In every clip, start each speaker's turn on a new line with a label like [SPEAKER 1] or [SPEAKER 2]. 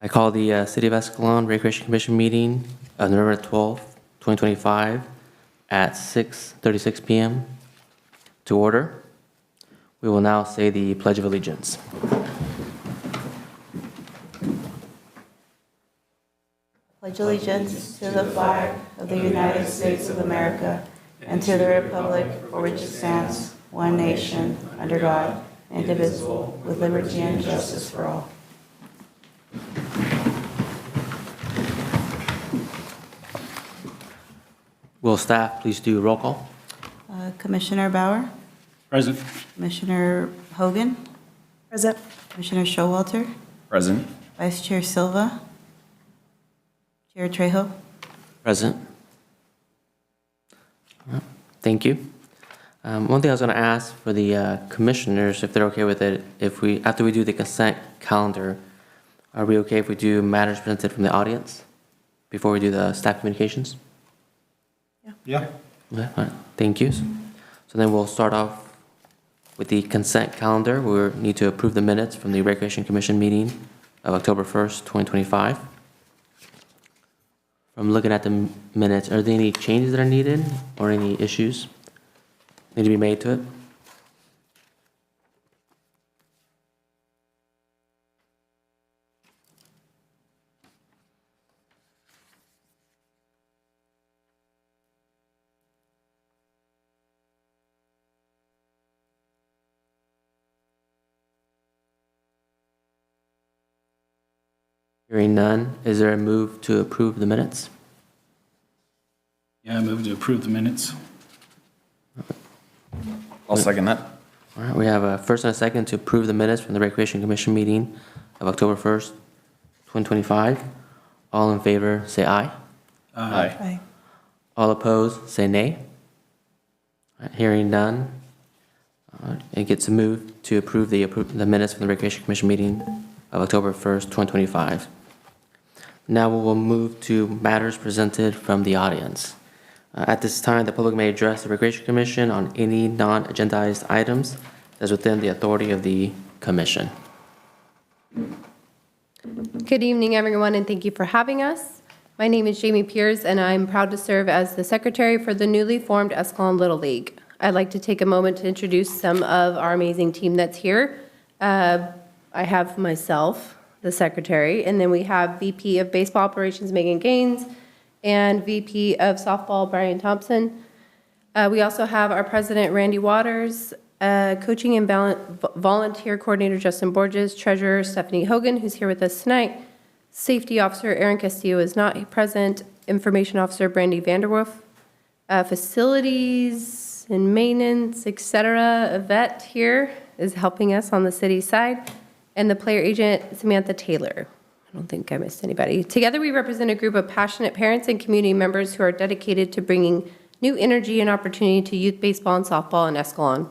[SPEAKER 1] I call the City of Escalon Recreation Commission meeting of November 12th, 2025 at 6:36 p.m. to order. We will now say the Pledge of Allegiance.
[SPEAKER 2] Pledge allegiance to the flag of the United States of America and to the republic for which it stands, one nation, under God, indivisible, with liberty and justice for all.
[SPEAKER 1] Will staff please do roll call?
[SPEAKER 2] Commissioner Bauer,
[SPEAKER 3] Present.
[SPEAKER 2] Commissioner Hogan,
[SPEAKER 4] Present.
[SPEAKER 2] Commissioner Showalter,
[SPEAKER 3] Present.
[SPEAKER 2] Vice Chair Silva, Chair Trejo.
[SPEAKER 1] Present. Thank you. One thing I was going to ask for the commissioners, if they're okay with it, if we, after we do the consent calendar, are we okay if we do matters presented from the audience before we do the staff communications?
[SPEAKER 3] Yeah.
[SPEAKER 1] Okay, all right. Thank you. So then we'll start off with the consent calendar. We need to approve the minutes from the Recreation Commission meeting of October 1st, 2025. From looking at the minutes, are there any changes that are needed or any issues need to be made to it? Hearing none, is there a move to approve the minutes?
[SPEAKER 3] Yeah, I move to approve the minutes. I'll second that.
[SPEAKER 1] All right, we have a first and a second to approve the minutes from the Recreation Commission meeting of October 1st, 2025. All in favor, say aye.
[SPEAKER 3] Aye.
[SPEAKER 4] Aye.
[SPEAKER 1] All opposed, say nay. All right, hearing none, it gets a move to approve the minutes from the Recreation Commission meeting of October 1st, 2025. Now we will move to matters presented from the audience. At this time, the public may address the Recreation Commission on any non-agendized items that's within the authority of the commission.
[SPEAKER 5] Good evening, everyone, and thank you for having us. My name is Jamie Pierce, and I'm proud to serve as the secretary for the newly formed Escalon Little League. I'd like to take a moment to introduce some of our amazing team that's here. I have myself, the secretary, and then we have VP of Baseball Operations, Megan Gaines, and VP of Softball, Brian Thompson. We also have our president, Randy Waters, coaching and volunteer coordinator, Justin Borges, treasurer, Stephanie Hogan, who's here with us tonight. Safety officer, Aaron Castillo, is not present. Information officer, Brandy Vanderwolf. Facilities and maintenance, etc. Yvette here is helping us on the city side. And the player agent, Samantha Taylor. I don't think I missed anybody. Together, we represent a group of passionate parents and community members who are dedicated to bringing new energy and opportunity to youth baseball and softball in Escalon.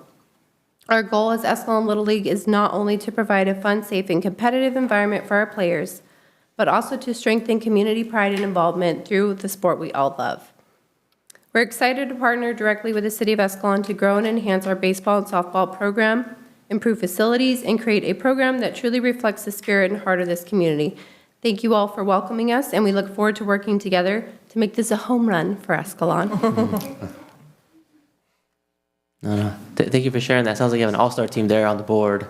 [SPEAKER 5] Our goal as Escalon Little League is not only to provide a fun, safe, and competitive environment for our players, but also to strengthen community pride and involvement through the sport we all love. We're excited to partner directly with the City of Escalon to grow and enhance our baseball and softball program, improve facilities, and create a program that truly reflects the spirit and heart of this community. Thank you all for welcoming us, and we look forward to working together to make this a home run for Escalon.
[SPEAKER 1] Thank you for sharing that. Sounds like you have an all-star team there on the board.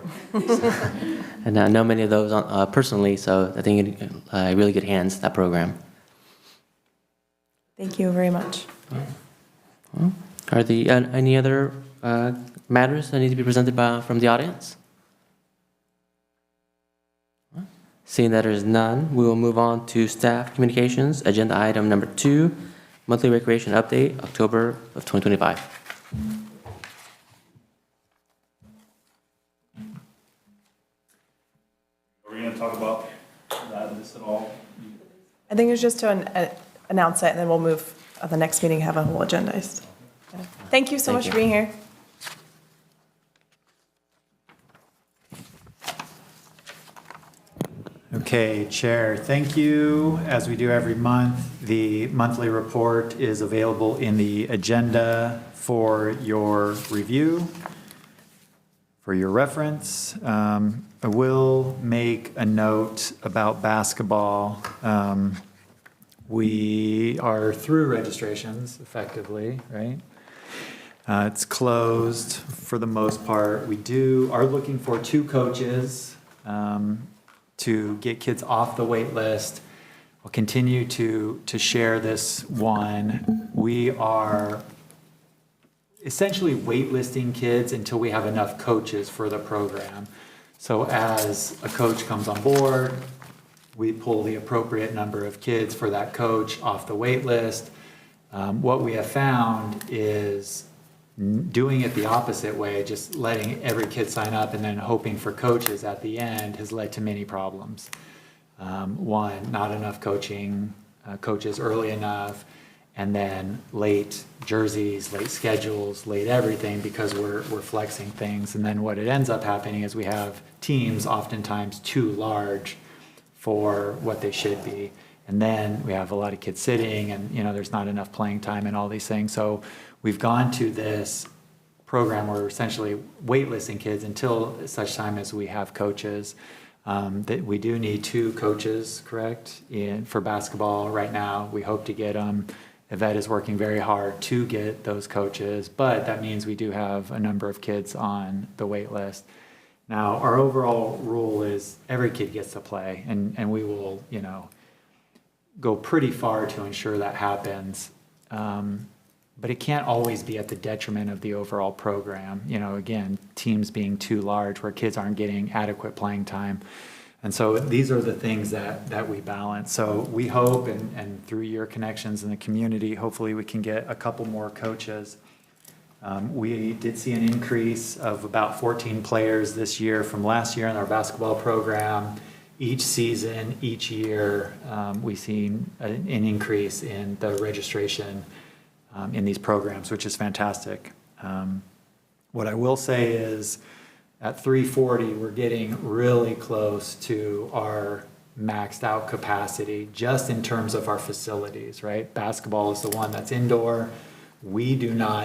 [SPEAKER 1] And I know many of those personally, so I think you're in really good hands, that program.
[SPEAKER 4] Thank you very much.
[SPEAKER 1] Are there any other matters that need to be presented from the audience? Seeing that there is none, we will move on to staff communications. Agenda item number 2, monthly recreation update, October of 2025.
[SPEAKER 3] Are we going to talk about this at all?
[SPEAKER 4] I think it's just to announce it, and then we'll move at the next meeting, have a whole agendized. Thank you so
[SPEAKER 1] Thank
[SPEAKER 4] much
[SPEAKER 1] you.
[SPEAKER 4] for being here.
[SPEAKER 6] Okay, Chair, thank you. As we do every month, the monthly report is available in the agenda for your review, for your reference. I will make a note about basketball. We are through registrations effectively, right? It's closed for the most part. We are looking for 2 coaches to get kids off the wait list. We'll continue to share this one. We are essentially waitlisting kids until we have enough coaches for the program. So as a coach comes on board, we pull the appropriate number of kids for that coach off the wait list. What we have found is doing it the opposite way, just letting every kid sign up and then hoping for coaches at the end has led to many problems. One, not enough coaches early enough, and then late jerseys, late schedules, late everything because we're flexing things. And then what it ends up happening is we have teams oftentimes too large for what they should be. And then we have a lot of kids sitting and, there's not enough playing time and all these things. So we've gone to this program where we're essentially waitlisting kids until such time as we have coaches. That we do need 2 coaches, correct, for basketball right now. We hope to get them. Yvette is working very hard to get those coaches, but that means we do have a number of kids on the wait list. Now, our overall rule is every kid gets to play, and we will, go pretty far to ensure that happens. But it can't always be at the detriment of the overall program. Again, teams being too large where kids aren't getting adequate playing time. And so these are the things that we balance. So we hope, and through your connections in the community, hopefully we can get a couple more coaches. We did see an increase of about 14 players this year from last year in our basketball program. Each season, each year, we've seen an increase in the registration in these programs, which is fantastic. What I will say is at 340, we're getting really close to our maxed out capacity just in terms of our facilities, right? Basketball is the one that's indoor.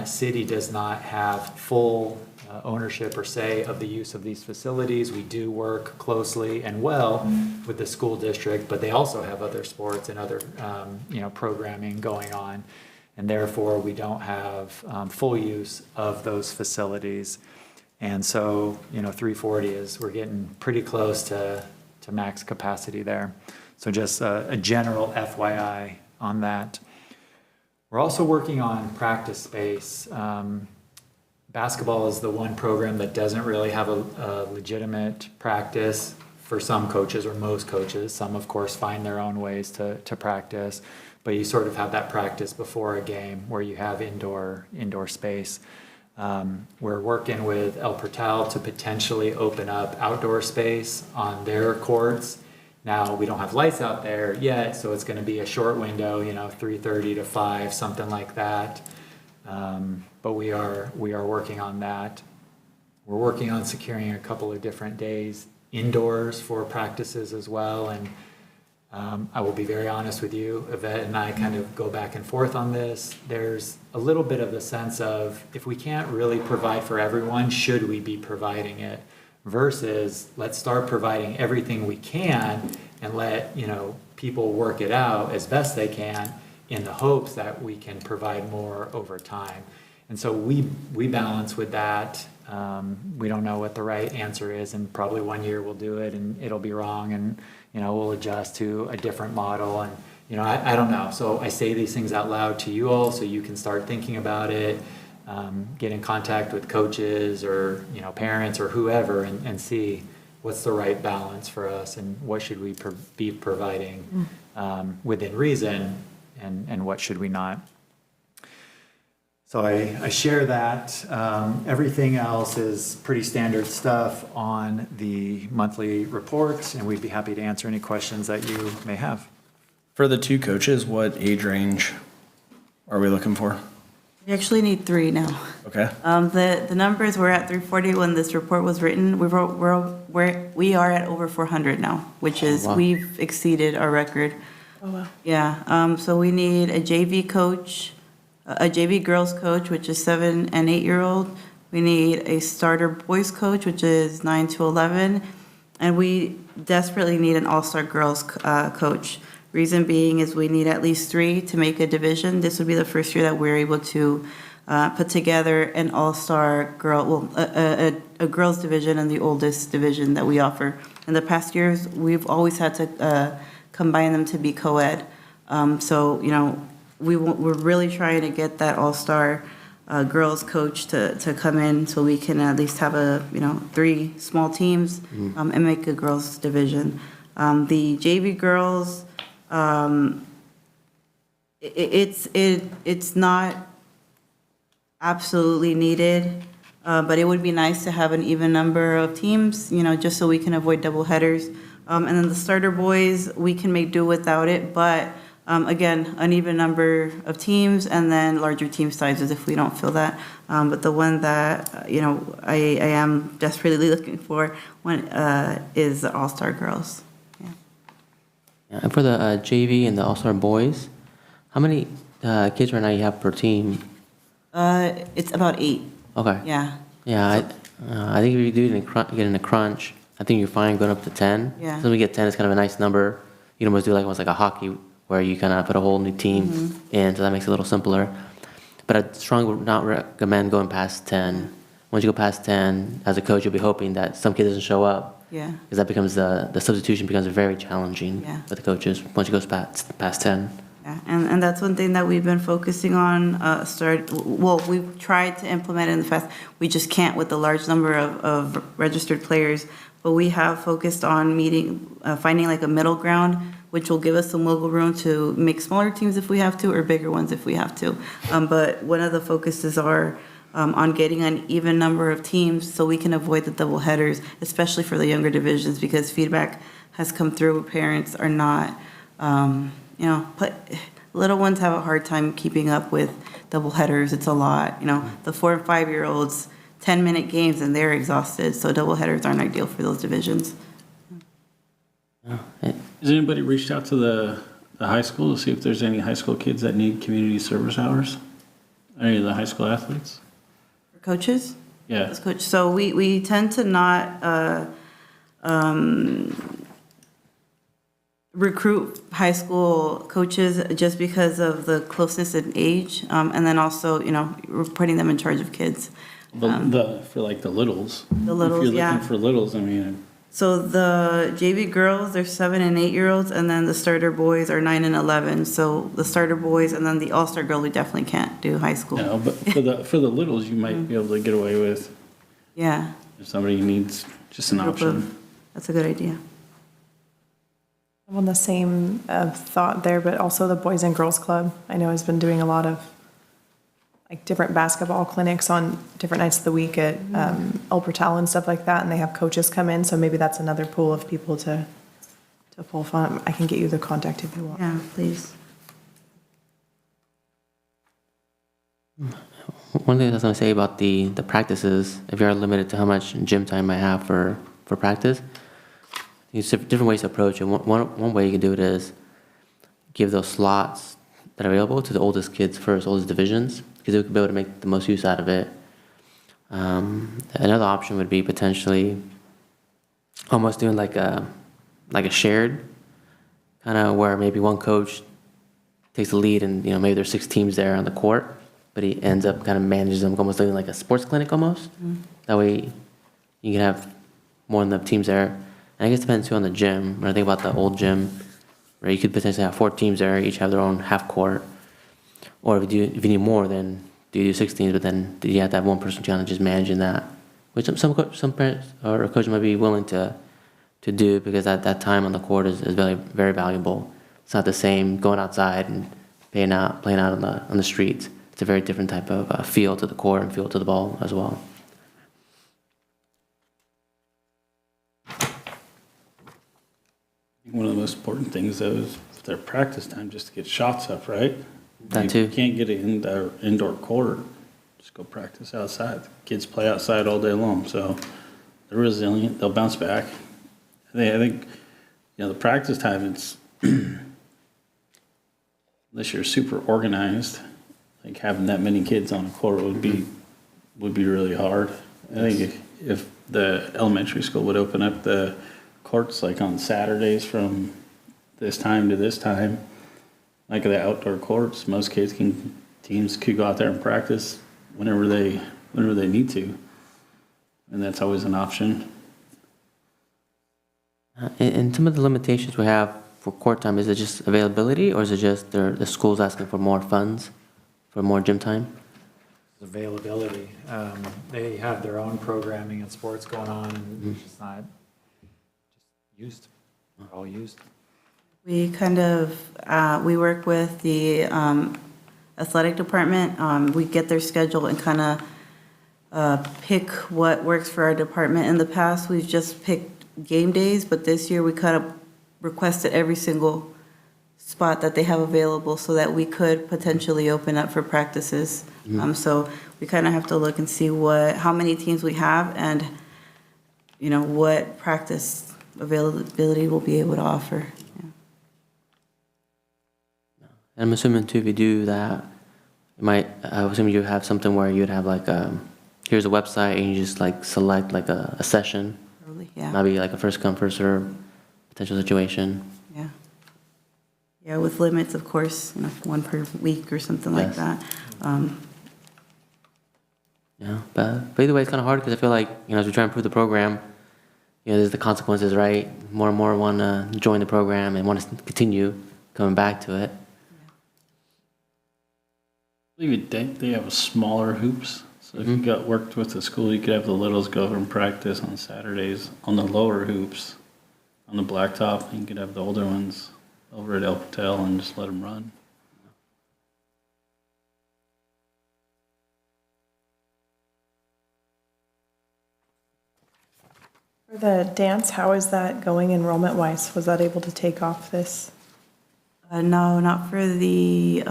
[SPEAKER 6] City does not have full ownership or say of the use of these facilities. We do work closely and well with the school district, but they also have other sports and other programming going on. And therefore, we don't have full use of those facilities. And so, 340 we're getting pretty close to max capacity there. So just a general FYI on that. We're also working on practice space. Basketball is the one program that doesn't really have a legitimate practice for some coaches or most coaches. Some, of course, find their own ways to practice. But you sort of have that practice before a game where you have indoor space. We're working with El Portal to potentially open up outdoor space on their courts. Now, we don't have lights out there yet, so it's going to be a short window, 3:30 to 5, something like that. But we are working on that. We're working on securing a couple of different days indoors for practices as well. And I will be very honest with you, Yvette and I kind of go back and forth on this. There's a little bit of the sense of, if we can't really provide for everyone, should we be providing it? Versus, let's start providing everything we can and let people work it out as best they can in the hopes that we can provide more over time. And so we balance with that. We don't know what the right answer is, and probably one year we'll do it and it'll be wrong, and we'll adjust to a different model. And I don't know. So I say these things out loud to you all so you can start thinking about it. Get in contact with coaches or parents or whoever and see what's the right balance for us and what should we be providing within reason and what should we not. So I share that. Everything else is pretty standard stuff on the monthly report, and we'd be happy to answer any questions that you may have.
[SPEAKER 7] For the 2 coaches, what age range are we looking for?
[SPEAKER 2] We actually need 3 now.
[SPEAKER 7] Okay.
[SPEAKER 2] The numbers were at 340 when this report was written. We are at over 400 now, which is,
[SPEAKER 1] wow.
[SPEAKER 2] We've exceeded our record.
[SPEAKER 4] Oh, wow.
[SPEAKER 2] Yeah, so we need a JV coach, a JV girls coach, which is 7 and 8-year-old. We need a starter boys coach, which is 9 to 11. And we desperately need an all-star girls coach. Reason being is we need at least 3 to make a division. This would be the first year that we're able to put together an all-star girl, well, a girls division and the oldest division that we offer. In the past years, we've always had to combine them to be co-ed. So, you know, we're really trying to get that all-star girls coach to come in so we can at least have 3 small teams and make a girls division. The JV girls, it's not absolutely needed, but it would be nice to have an even number of teams, you know, just so we can avoid double headers. And then the starter boys, we can make do without it, but again, an even number of teams and then larger team sizes if we don't feel that. But the one that, you know, I am desperately looking for is the All-Star Girls. Yeah.
[SPEAKER 1] Yeah, and for the JV and the All-Star boys, how many kids right now you have per team?
[SPEAKER 2] It's about 8.
[SPEAKER 1] Okay.
[SPEAKER 2] Yeah.
[SPEAKER 1] Yeah, I think if you do get in a crunch, I think you're fine going up to 10.
[SPEAKER 2] Yeah.
[SPEAKER 1] So when we get 10, it's kind of a nice number. You can almost do almost like a hockey where you kind of put a whole new team in, so that makes it a little simpler. But I'd strongly would not recommend going past 10. Once you go past 10, as a coach, you'll be hoping that some kid doesn't show up.
[SPEAKER 2] Yeah.
[SPEAKER 1] Because that becomes the substitution becomes very challenging for the coaches once you go past 10.
[SPEAKER 2] Yeah, and that's one thing that we've been focusing on. We've tried to implement it in the past. We just can't with the large number of registered players. But we have focused on finding like a middle ground, which will give us some wiggle room to make smaller teams if we have to, or bigger ones if we have to. But one of the focuses are on getting an even number of teams so we can avoid the double headers, especially for the younger divisions, because feedback has come through where parents are not, little ones have a hard time keeping up with double headers. It's a lot, the 4 and 5-year-olds, 10-minute games and they're exhausted. So double headers aren't ideal for those divisions.
[SPEAKER 3] Has anybody reached out to the high school to see if there's any high school kids that need community service hours? Any of the high school athletes?
[SPEAKER 2] For coaches?
[SPEAKER 3] Yeah.
[SPEAKER 2] As coach. So we tend to not recruit high school coaches just because of the closeness in age, and then also, we're putting them in charge of kids.
[SPEAKER 3] For like the littles.
[SPEAKER 2] The littles,
[SPEAKER 3] if you're
[SPEAKER 2] yeah.
[SPEAKER 3] looking for littles, I mean.
[SPEAKER 2] So the JV girls, they're 7 and 8-year-olds, and then the starter boys are 9 and 11. So the starter boys and then the all-star girl, we definitely can't do high school.
[SPEAKER 3] No, but for the littles, you might be able to get away with.
[SPEAKER 2] Yeah.
[SPEAKER 3] If somebody needs just an option.
[SPEAKER 2] That's a good idea.
[SPEAKER 4] I'm on the same thought there, but also the Boys and Girls Club, I know, has been doing a lot of like different basketball clinics on different nights of the week at El Portal and stuff like that, and they have coaches come in, so maybe that's another pool of people to pull from. I can get you the contact if you want.
[SPEAKER 2] Yeah, please.
[SPEAKER 1] One thing I was going to say about the practices, if you are limited to how much gym time I have for practice, there's different ways to approach it. One way you can do it is give those slots that are available to the oldest kids first, oldest divisions, because they would be able to make the most use out of it. Another option would be potentially almost doing like a shared, kind of where maybe one coach takes the lead and maybe there's 6 teams there on the court, but he ends up kind of manages them, almost doing like a sports clinic almost. That way you can have more than the teams there. And I guess it depends too on the gym. When I think about the old gym, where you could potentially have 4 teams there, each have their own half court. Or if you need more, then you do 16, but then you have to have one person kind of just managing that, which some parents or coaches might be willing to do, because that time on the court is very, very valuable. It's not the same going outside and playing out on the streets. It's a very different type of feel to the court and feel to the ball as well.
[SPEAKER 3] One of the most important things, though, is their practice time, just to get shots up, right?
[SPEAKER 1] That too.
[SPEAKER 3] You can't get an indoor court. Just go practice outside. Kids play outside all day long, so they're resilient. They'll bounce back. I think the practice time, it's unless you're super organized, like having that many kids on a court would be really hard. I think if the elementary school would open up the courts like on Saturdays from this time to this time, like the outdoor courts, most teams could go out there and practice whenever they need to. And that's always an option.
[SPEAKER 1] And some of the limitations we have for court time, is it just availability, or is it just the school's asking for more funds, for more gym time?
[SPEAKER 6] Availability. They have their own programming and sports going on, and it's just not used, all used.
[SPEAKER 2] We kind of, we work with the athletic department. We get their schedule and kind of pick what works for our department. In the past, we've just picked game days, but this year we kind of requested every single spot that they have available so that we could potentially open up for practices. So we kind of have to look and see how many teams we have and, what practice availability we'll be able to offer.
[SPEAKER 1] And I'm assuming too, if you do that, I assume you have something where you'd have like, here's a website and you just like select like a session.
[SPEAKER 2] Yeah.
[SPEAKER 1] Maybe like a first come, first serve potential situation.
[SPEAKER 2] Yeah. Yeah, with limits, of course, one per week or something like
[SPEAKER 1] Yes.
[SPEAKER 2] that.
[SPEAKER 1] Yeah, but either way, it's kind of hard because I feel like, as we try and improve the program, there's the consequences, right? More and more want to join the program and want to continue coming back to it.
[SPEAKER 3] I believe they have smaller hoops. So if you got worked with the school, you could have the littles go over and practice on Saturdays on the lower hoops, on the blacktop. And you could have the older ones over at El Patel and just let them run.
[SPEAKER 4] For the dance, how is that going enrollment-wise? Was that able to take off this?
[SPEAKER 2] No, not for the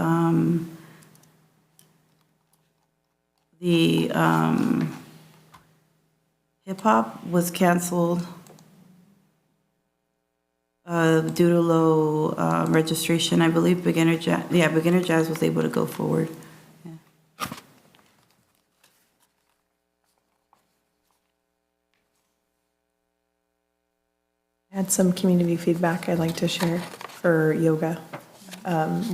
[SPEAKER 2] hip hop was canceled due to low registration. I believe beginner jazz was able to go forward. Yeah.
[SPEAKER 4] I had some community feedback I'd like to share for yoga.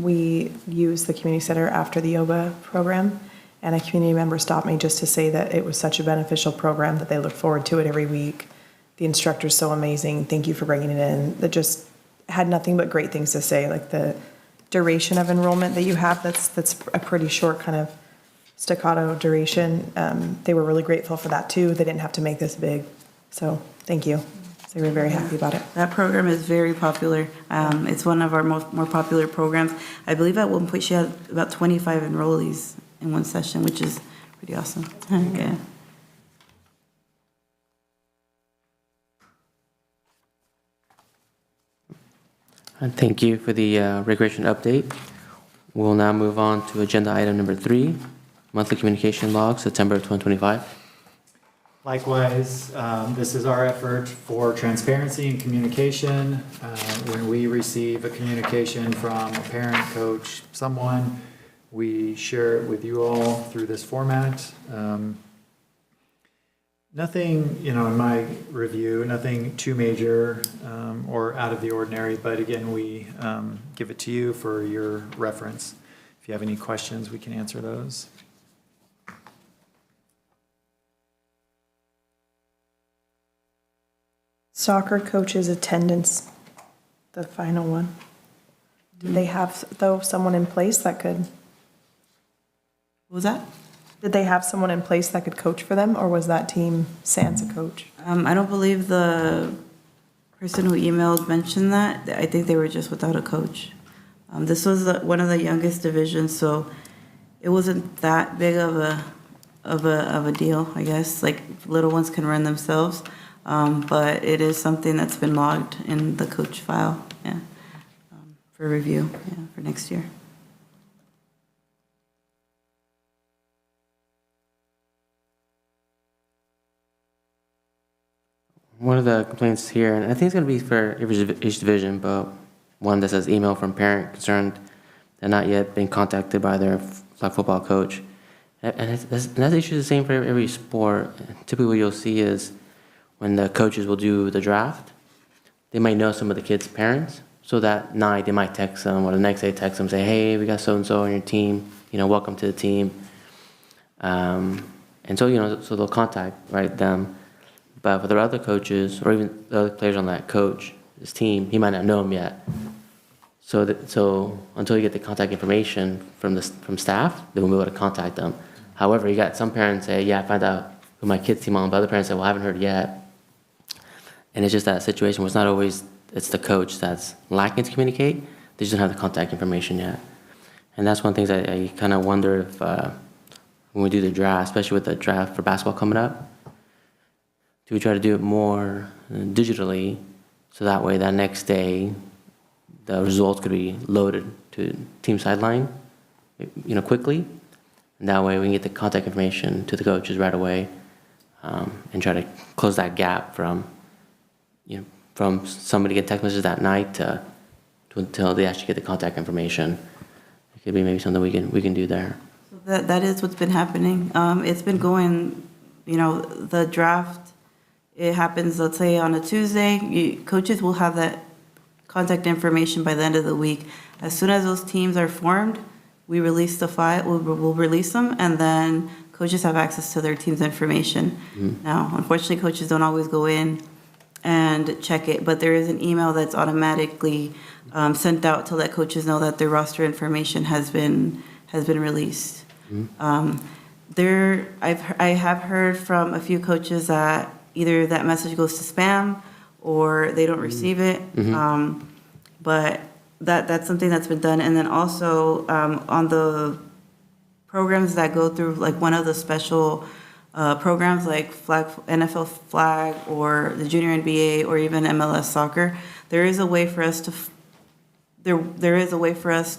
[SPEAKER 4] We use the community center after the yoga program, and a community member stopped me just to say that it was such a beneficial program that they look forward to it every week. The instructor's so amazing. Thank you for bringing it in. That just had nothing but great things to say. Like the duration of enrollment that you have, that's a pretty short kind of staccato duration. They were really grateful for that too. They didn't have to make this big. So thank you. They were very happy about it.
[SPEAKER 2] That program is very popular. It's one of our more popular programs. I believe at one point she had about 25 enrollees in one session, which is pretty awesome. Yeah.
[SPEAKER 1] And thank you for the recreation update. We'll now move on to agenda item number 3, monthly communication log, September 2025.
[SPEAKER 6] Likewise, this is our effort for transparency and communication. When we receive a communication from a parent, coach, someone, we share it with you all through this format. Nothing, in my review, nothing too major or out of the ordinary, but again, we give it to you for your reference. If you have any questions, we can answer those.
[SPEAKER 4] Soccer coaches attendance, the final one. Did they have, though, someone in place that could?
[SPEAKER 2] What was that?
[SPEAKER 4] Did they have someone in place that could coach for them, or was that team sans a coach?
[SPEAKER 2] I don't believe the person who emailed mentioned that. I think they were just without a coach. This was one of the youngest divisions, so it wasn't that big of a deal, I guess. Like little ones can run themselves, but it is something that's been logged in the coach file, for review, for next year.
[SPEAKER 1] One of the complaints here, and I think it's going to be for each division, but one that says email from parent concerned they're not yet being contacted by their flag football coach. And that issue is the same for every sport. Typically what you'll see is when the coaches will do the draft, they might know some of the kids' parents. So that night they might text them, or the next day text them, say, hey, we got so-and-so on your team, welcome to the team. And so, so they'll contact, right, them. But for the other coaches, or even the other players on that coach, his team, he might not know them yet. So until you get the contact information from staff, they won't be able to contact them. However, you got some parents say, yeah, I found out who my kid's team on, but other parents say, well, I haven't heard yet. And it's just that situation where it's not always, it's the coach that's lacking to communicate. They just don't have the contact information yet. And that's one of the things I kind of wonder if, when we do the draft, especially with the draft for basketball coming up, do we try to do it more digitally so that way that next day the results could be loaded to team sideline, quickly, and that way we can get the contact information to the coaches right away, and try to close that gap from somebody get text messages that night to until they actually get the contact information. It could be maybe something we can do there.
[SPEAKER 2] So that is what's been happening. It's been going, the draft, it happens, let's say on a Tuesday, coaches will have that contact information by the end of the week. As soon as those teams are formed, we release the file, we'll release them, and then coaches have access to their team's information. Now, unfortunately, coaches don't always go in and check it, but there is an email that's automatically sent out to let coaches know that their roster information has been released. I have heard from a few coaches that either that message goes to spam or they don't receive it. But that's something that's been done. And then also on the programs that go through like one of the special programs like NFL flag or the junior NBA or even MLS soccer, there is a way for us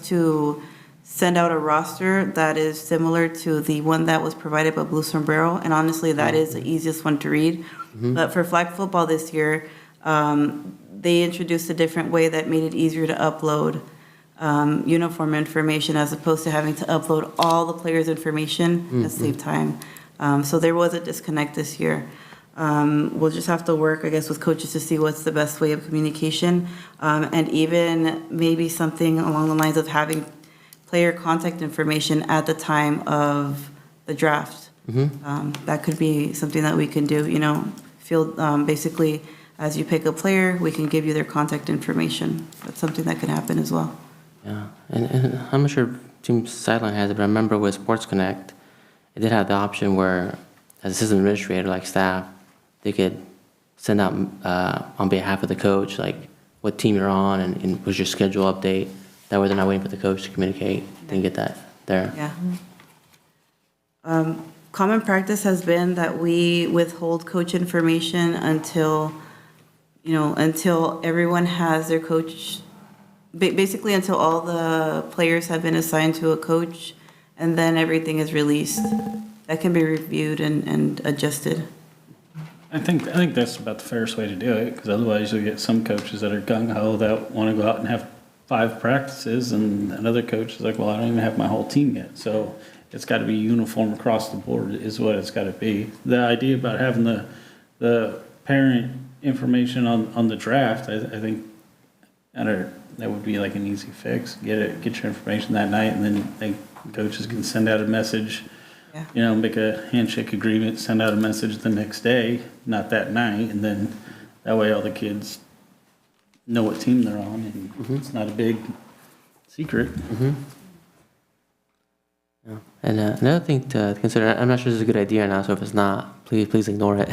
[SPEAKER 2] to send out a roster that is similar to the one that was provided by Blue Sombrero, and honestly, that is the easiest one to read. But for flag football this year, they introduced a different way that made it easier to upload uniform information as opposed to having to upload all the players' information at the same time. So there was a disconnect this year. We'll just have to work, I guess, with coaches to see what's the best way of communication, and even maybe something along the lines of having player contact information at the time of the draft. That could be something that we can do, basically, as you pick a player, we can give you their contact information. That's something that can happen as well.
[SPEAKER 1] Yeah, and I'm not sure Team Sideline has it, but I remember with Sports Connect, it did have the option where, as assistant administrator, like staff, they could send out on behalf of the coach, like what team you're on and what's your schedule update. That way they're not waiting for the coach to communicate. They can get that there.
[SPEAKER 2] Yeah. Common practice has been that we withhold coach information until everyone has their coach, basically until all the players have been assigned to a coach, and then everything is released. That can be reviewed and adjusted.
[SPEAKER 3] I think that's about the fairest way to do it, because otherwise you'll get some coaches that are gung-ho that want to go out and have 5 practices, and another coach is like, well, I don't even have my whole team yet. So it's got to be uniform across the board is what it's got to be. The idea about having the parent information on the draft, I think that would be like an easy fix. Get your information that night, and then coaches can send out a message, make a handshake agreement, send out a message the next day, not that night, and then that way all the kids know what team they're on, and it's not a big secret.
[SPEAKER 1] Yeah. And another thing to consider, I'm not sure this is a good idea or not, so if it's not, please ignore it.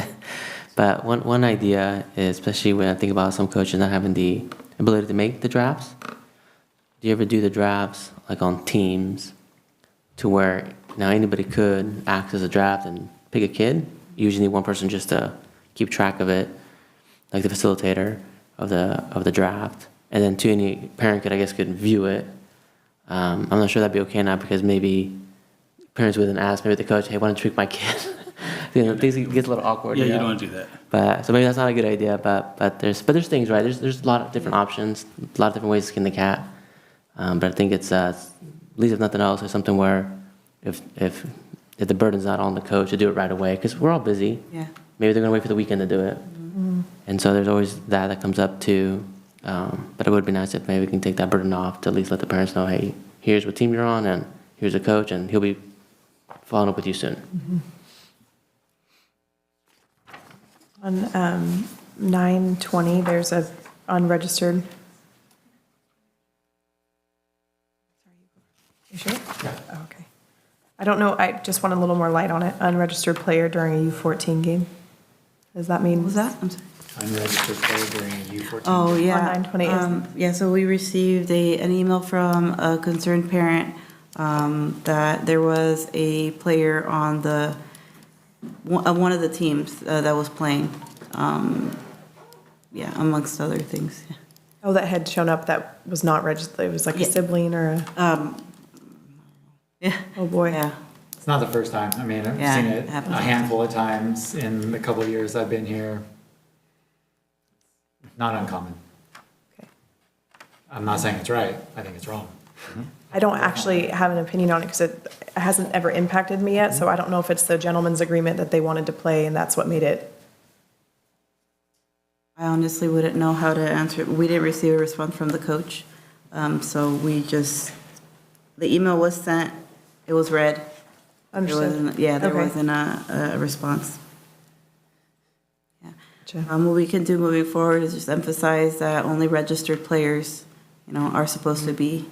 [SPEAKER 1] But one idea is, especially when I think about some coaches not having the ability to make the drafts, do you ever do the drafts like on teams to where now anybody could access a draft and pick a kid? You usually need one person just to keep track of it, like the facilitator of the draft, and then any parent could view it. I'm not sure that'd be okay now, because maybe parents wouldn't ask maybe the coach, hey, why don't you pick my kid? Things get a little awkward.
[SPEAKER 3] Yeah, you don't want to do that.
[SPEAKER 1] But so maybe that's not a good idea. But there's things, right? There's a lot of different options, a lot of different ways to skin the cat. But I think it's at least if nothing else, it's something where if the burden's not on the coach to do it right away, because we're all busy.
[SPEAKER 2] Yeah.
[SPEAKER 1] Maybe they're gonna wait for the weekend to do it. And so there's always that comes up too. But it would be nice if maybe we can take that burden off to at least let the parents know, hey, here's what team you're on, and here's a coach, and he'll be following up with you soon.
[SPEAKER 4] On 9:20, there's a unregistered. You sure? Yeah. Oh, okay. I don't know, I just want a little more light on it. Unregistered player during a U14 game. Does that mean?
[SPEAKER 2] What was that? I'm sorry.
[SPEAKER 6] Unregistered player during a U14.
[SPEAKER 2] Oh, yeah.
[SPEAKER 4] On 9/20
[SPEAKER 2] Yeah, so we received an email from a concerned parent that there was a player on one of the teams that was playing. Yeah, amongst other things.
[SPEAKER 4] Oh, that had shown up that was not registered. It was like a
[SPEAKER 2] Yeah.
[SPEAKER 4] sibling or a,
[SPEAKER 2] Yeah.
[SPEAKER 4] oh boy.
[SPEAKER 2] Yeah.
[SPEAKER 6] It's not the first time. I mean, I've
[SPEAKER 2] Yeah,
[SPEAKER 6] seen
[SPEAKER 2] it
[SPEAKER 6] it
[SPEAKER 2] happens.
[SPEAKER 6] a handful of times in the couple of years I've been here. Not uncommon.
[SPEAKER 4] Okay.
[SPEAKER 6] I'm not saying it's right. I think it's wrong.
[SPEAKER 4] I don't actually have an opinion on it because it hasn't ever impacted me yet, so I don't know if it's the gentleman's agreement that they wanted to play and that's what made it.
[SPEAKER 2] I honestly wouldn't know how to answer. We didn't receive a response from the coach. So the email was sent, it was read.
[SPEAKER 4] Understood.
[SPEAKER 2] There
[SPEAKER 4] Okay.
[SPEAKER 2] wasn't a response. Yeah.
[SPEAKER 4] Gotcha.
[SPEAKER 2] What we can do moving forward is just emphasize that only registered players, are supposed to be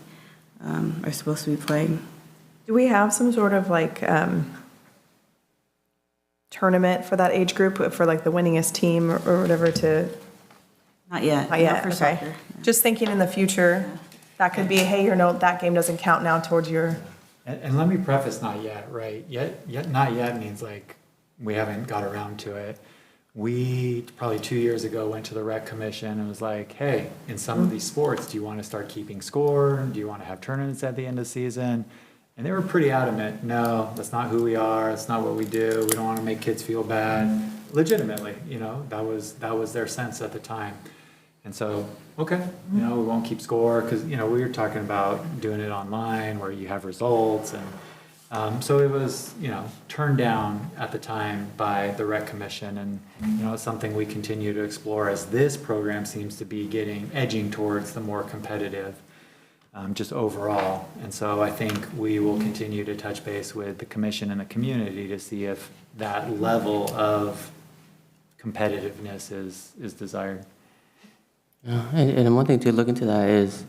[SPEAKER 2] playing.
[SPEAKER 4] Do we have some sort of like tournament for that age group, for like the winningest team or whatever to?
[SPEAKER 2] Not yet.
[SPEAKER 4] Not yet,
[SPEAKER 2] for
[SPEAKER 4] okay.
[SPEAKER 2] soccer.
[SPEAKER 4] Just thinking in the future, that could be, hey, that game doesn't count now towards your.
[SPEAKER 6] And let me preface not yet, right? Not yet means like we haven't got around to it. We probably 2 years ago went to the rec commission and was like, hey, in some of these sports, do you want to start keeping score? Do you want to have tournaments at the end of the season? And they were pretty adamant, no, that's not who we are, that's not what we do, we don't want to make kids feel bad. Legitimately, that was their sense at the time. And so, okay, we won't keep score, because, we were talking about doing it online where you have results. And so it was, turned down at the time by the rec commission. And, it's something we continue to explore as this program seems to be edging towards the more competitive, just overall. And so I think we will continue to touch base with the commission and the community to see if that level of competitiveness is desired.
[SPEAKER 1] And one thing to look into that is,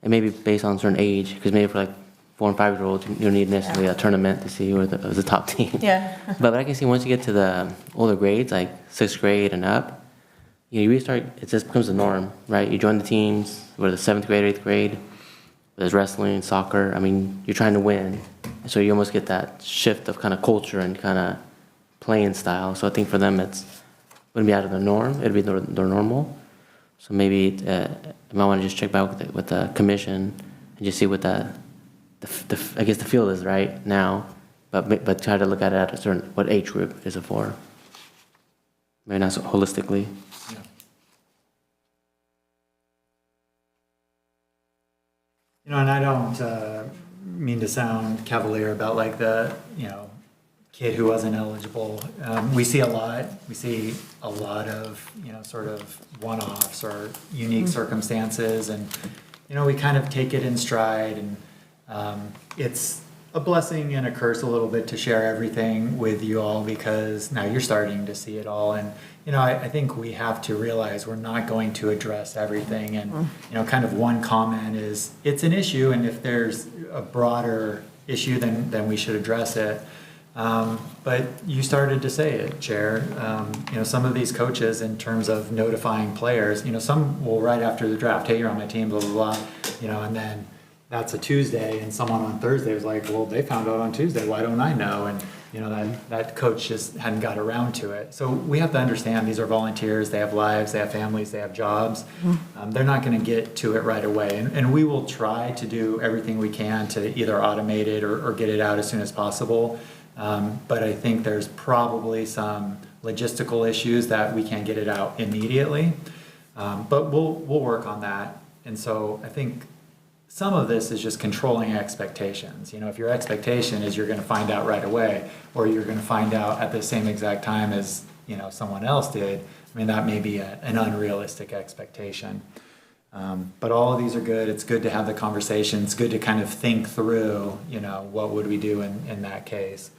[SPEAKER 1] it may be based on a certain age, because maybe for like 4 and 5-year-olds, you don't need necessarily a tournament to see who was the top team.
[SPEAKER 4] Yeah.
[SPEAKER 1] But I can see once you get to the older grades, like 6th grade and up, you really start, it just becomes the norm, right? You join the teams, whether the 7th grade, 8th grade, there's wrestling, soccer. I mean, you're trying to win. So you almost get that shift of kind of culture and kind of playing style. So I think for them, it wouldn't be out of the norm. It'd be their normal. So maybe you might want to just check back with the commission and just see what I guess the field is right now, but try to look at it at a certain, what age group is it for? Maybe not so holistically.
[SPEAKER 6] Yeah. And I don't mean to sound cavalier about like the, kid who wasn't eligible. We see a lot. We see a lot of, sort of one-offs or unique circumstances. And, we kind of take it in stride. And it's a blessing and a curse a little bit to share everything with you all, because now you're starting to see it all. And, I think we have to realize we're not going to address everything. And, kind of one comment is it's an issue. And if there's a broader issue, then we should address it. But you started to say it, Chair. Some of these coaches, in terms of notifying players, some will right after the draft, hey, you're on my team, blah, blah, blah, and then that's a Tuesday, and someone on Thursday was like, well, they found out on Tuesday, why don't I know? And, that coach just hadn't got around to it. So we have to understand these are volunteers, they have lives, they have families, they have jobs. They're not going to get to it right away. And we will try to do everything we can to either automate it or get it out as soon as possible. But I think there's probably some logistical issues that we can't get it out immediately. But we'll work on that. And so I think some of this is just controlling expectations. If your expectation is you're going to find out right away, or you're going to find out at the same exact time as, someone else did, I mean, that may be an unrealistic expectation. But all of these are good. It's good to have the conversation. It's good to kind of think through, what would we do in that case.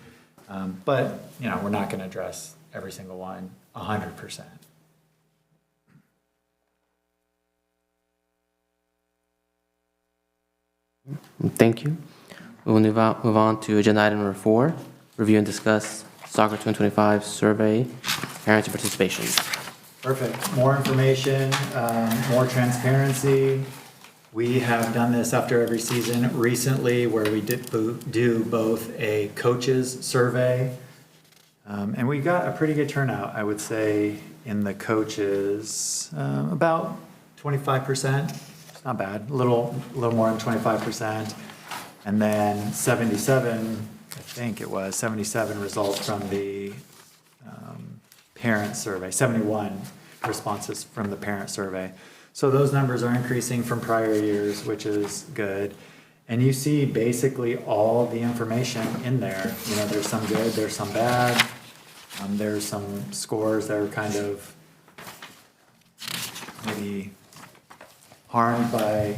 [SPEAKER 6] But, we're not going to address every single one 100%.
[SPEAKER 1] Thank you. We will move on to agenda item number 4, review and discuss soccer 2025 survey, parents' participation.
[SPEAKER 6] Perfect. More information, more transparency. We have done this after every season recently where we do both a coaches survey, and we got a pretty good turnout, I would say, in the coaches, about 25%. It's not bad, a little more than 25%. And then 77, I think it was, 77 results from the parent survey, 71 responses from the parent survey. So those numbers are increasing from prior years, which is good. And you see basically all the information in there. There's some good, there's some bad. There's some scores that are kind of maybe harmed by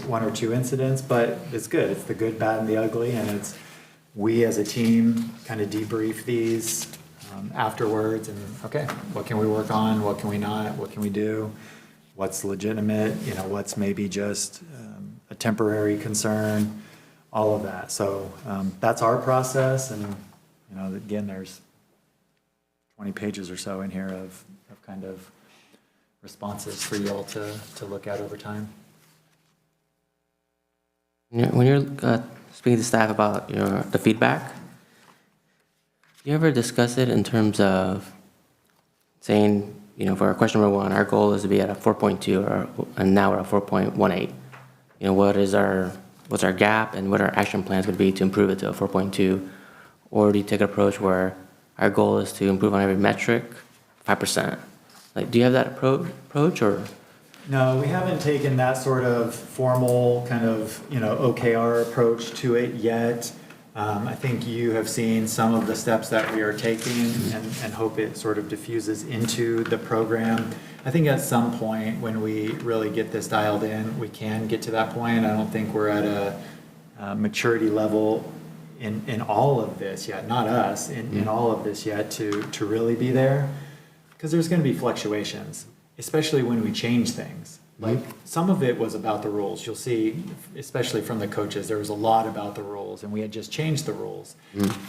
[SPEAKER 6] one or two incidents, but it's good. It's the good, bad, and the ugly, and it's we as a team kind of debrief these afterwards, and okay, what can we work on? What can we not? What can we do? What's legitimate? What's maybe just a temporary concern? All of that. So that's our process, and again, there's 20 pages or so in here of kind of responses for you all to look at over time.
[SPEAKER 1] When you're speaking to staff about the feedback, do you ever discuss it in terms of saying, for question number 1, our goal is to be at a 4.2, and now we're at 4.18. What's our gap, and what our action plans would be to improve it to a 4.2? Or do you take an approach where our goal is to improve on every metric 5%? Do you have that approach, or?
[SPEAKER 6] No, we haven't taken that sort of formal kind of, OKR approach to it yet. I think you have seen some of the steps that we are taking and hope it sort of diffuses into the program. I think at some point when we really get this dialed in, we can get to that point. I don't think we're at a maturity level in all of this yet, not us, in all of this yet to really be there. Because there's going to be fluctuations, especially when we change things. Like some of it was about the rules. You'll see, especially from the coaches, there was a lot about the rules, and we had just changed the rules.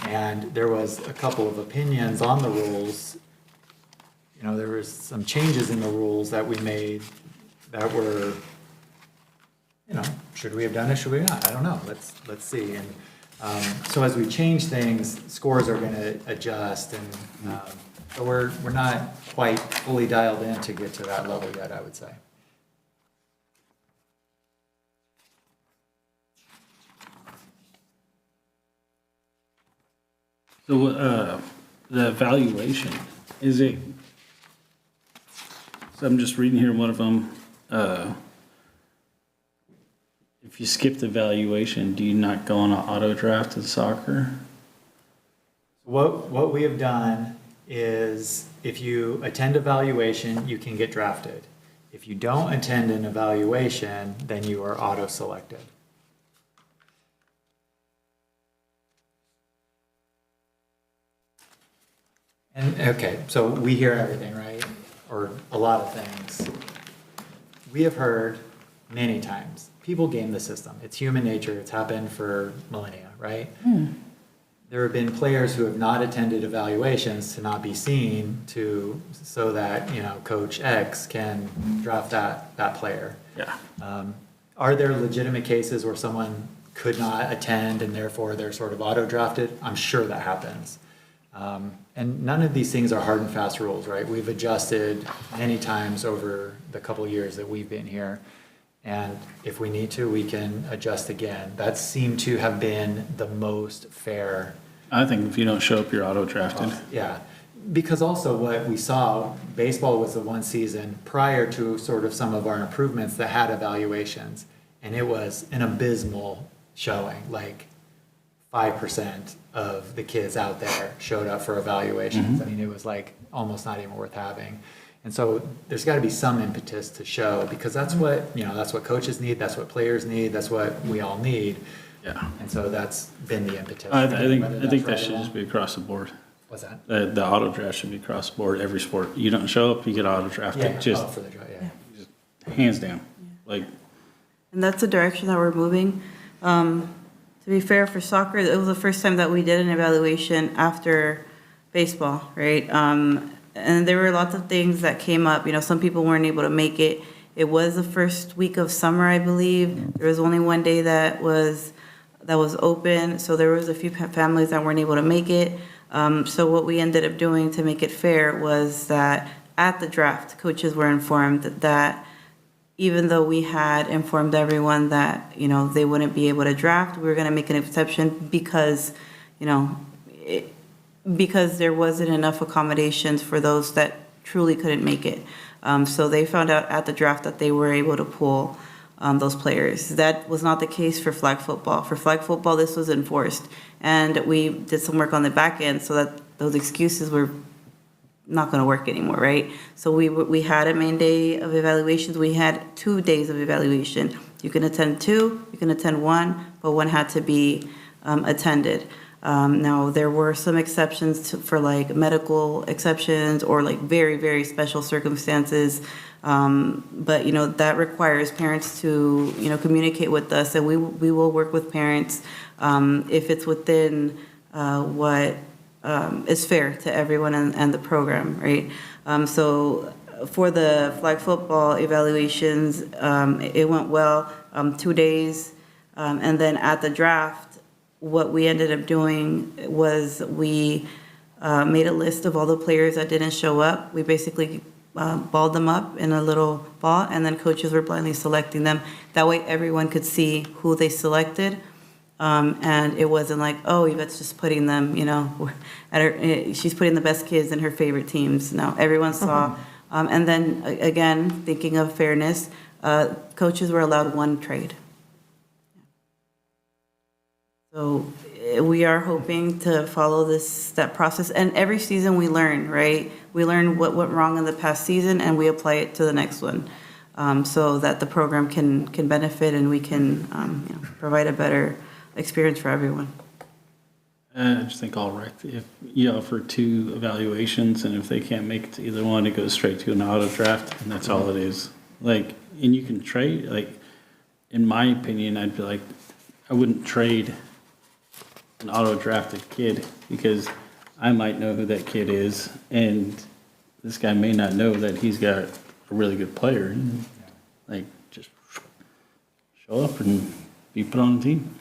[SPEAKER 6] And there was a couple of opinions on the rules. There was some changes in the rules that we made that were, should we have done it? Should we not? I don't know. Let's see. And so as we change things, scores are going to adjust, and so we're not quite fully dialed in to get to that level yet, I would say.
[SPEAKER 3] So the evaluation, is it, so I'm just reading here one of them, if you skip the evaluation, do you not go on an auto draft in soccer?
[SPEAKER 6] What we have done is if you attend evaluation, you can get drafted. If you don't attend an evaluation, then you are auto-selected. And okay, so we hear everything, right? Or a lot of things. We have heard many times, people game the system. It's human nature. It's happened for millennia, right? There have been players who have not attended evaluations to not be seen so that, Coach X can draft that player.
[SPEAKER 3] Yeah.
[SPEAKER 6] Are there legitimate cases where someone could not attend and therefore they're sort of auto-drafted? I'm sure that happens. And none of these things are hard and fast rules, right? We've adjusted many times over the couple of years that we've been here. And if we need to, we can adjust again. That seemed to have been the most fair.
[SPEAKER 3] I think if you don't show up, you're auto-drafted.
[SPEAKER 6] Yeah. Because also what we saw, baseball was the one season prior to sort of some of our improvements that had evaluations. And it was an abysmal showing, like 5% of the kids out there showed up for evaluations. I mean, it was like almost not even worth having. And so there's got to be some impetus to show, because that's what, that's what coaches need, that's what players need, that's what we all need.
[SPEAKER 3] Yeah.
[SPEAKER 6] And so that's been the impetus.
[SPEAKER 3] I
[SPEAKER 6] Whether
[SPEAKER 3] think
[SPEAKER 6] that's
[SPEAKER 3] that
[SPEAKER 6] right or
[SPEAKER 3] should
[SPEAKER 6] wrong.
[SPEAKER 3] just be across the board.
[SPEAKER 6] What's that?
[SPEAKER 3] The auto draft should be across the board, every sport. You don't show up, you get auto drafted,
[SPEAKER 6] Yeah,
[SPEAKER 3] just
[SPEAKER 6] for the draw, yeah.
[SPEAKER 3] hands down. Like,
[SPEAKER 2] And that's the direction that we're moving. To be fair, for soccer, it was the first time that we did an evaluation after baseball, right? And there were lots of things that came up. Some people weren't able to make it. It was the first week of summer, I believe. There was only one day that was open, so there was a few families that weren't able to make it. So what we ended up doing to make it fair was that at the draft, coaches were informed that even though we had informed everyone that, they wouldn't be able to draft, we were going to make an exception because, because there wasn't enough accommodations for those that truly couldn't make it. So they found out at the draft that they were able to pull those players. That was not the case for flag football. For flag football, this was enforced. And we did some work on the back end so that those excuses were not going to work anymore, right? So we had a main day of evaluations. We had 2 days of evaluation. You can attend 2, you can attend 1, but 1 had to be attended. Now, there were some exceptions for like medical exceptions or like very, very special circumstances. But, that requires parents to, communicate with us, and we will work with parents if it's within what is fair to everyone and the program, right? So for the flag football evaluations, it went well, 2 days. And then at the draft, what we ended up doing was we made a list of all the players that didn't show up. We basically balled them up in a little ball, and then coaches were blindly selecting them. That way everyone could see who they selected. And it wasn't like, oh, Yvette's just putting them, at her, she's putting the best kids in her favorite teams. No, everyone saw. And then again, thinking of fairness, coaches were allowed 1 trade. So we are hoping to follow that process. And every season we learn, right? We learn what went wrong in the past season and we apply it to the next one. So that the program can benefit and we can provide a better experience for everyone.
[SPEAKER 3] I just think all right. If you offer 2 evaluations and if they can't make it to either one, it goes straight to an auto draft, and that's all it is. Like, and you can trade, like, in my opinion, I'd be like, I wouldn't trade an auto drafted kid because I might know who that kid is, and this guy may not know that he's got a really good player. Like, just show up and be put on the team.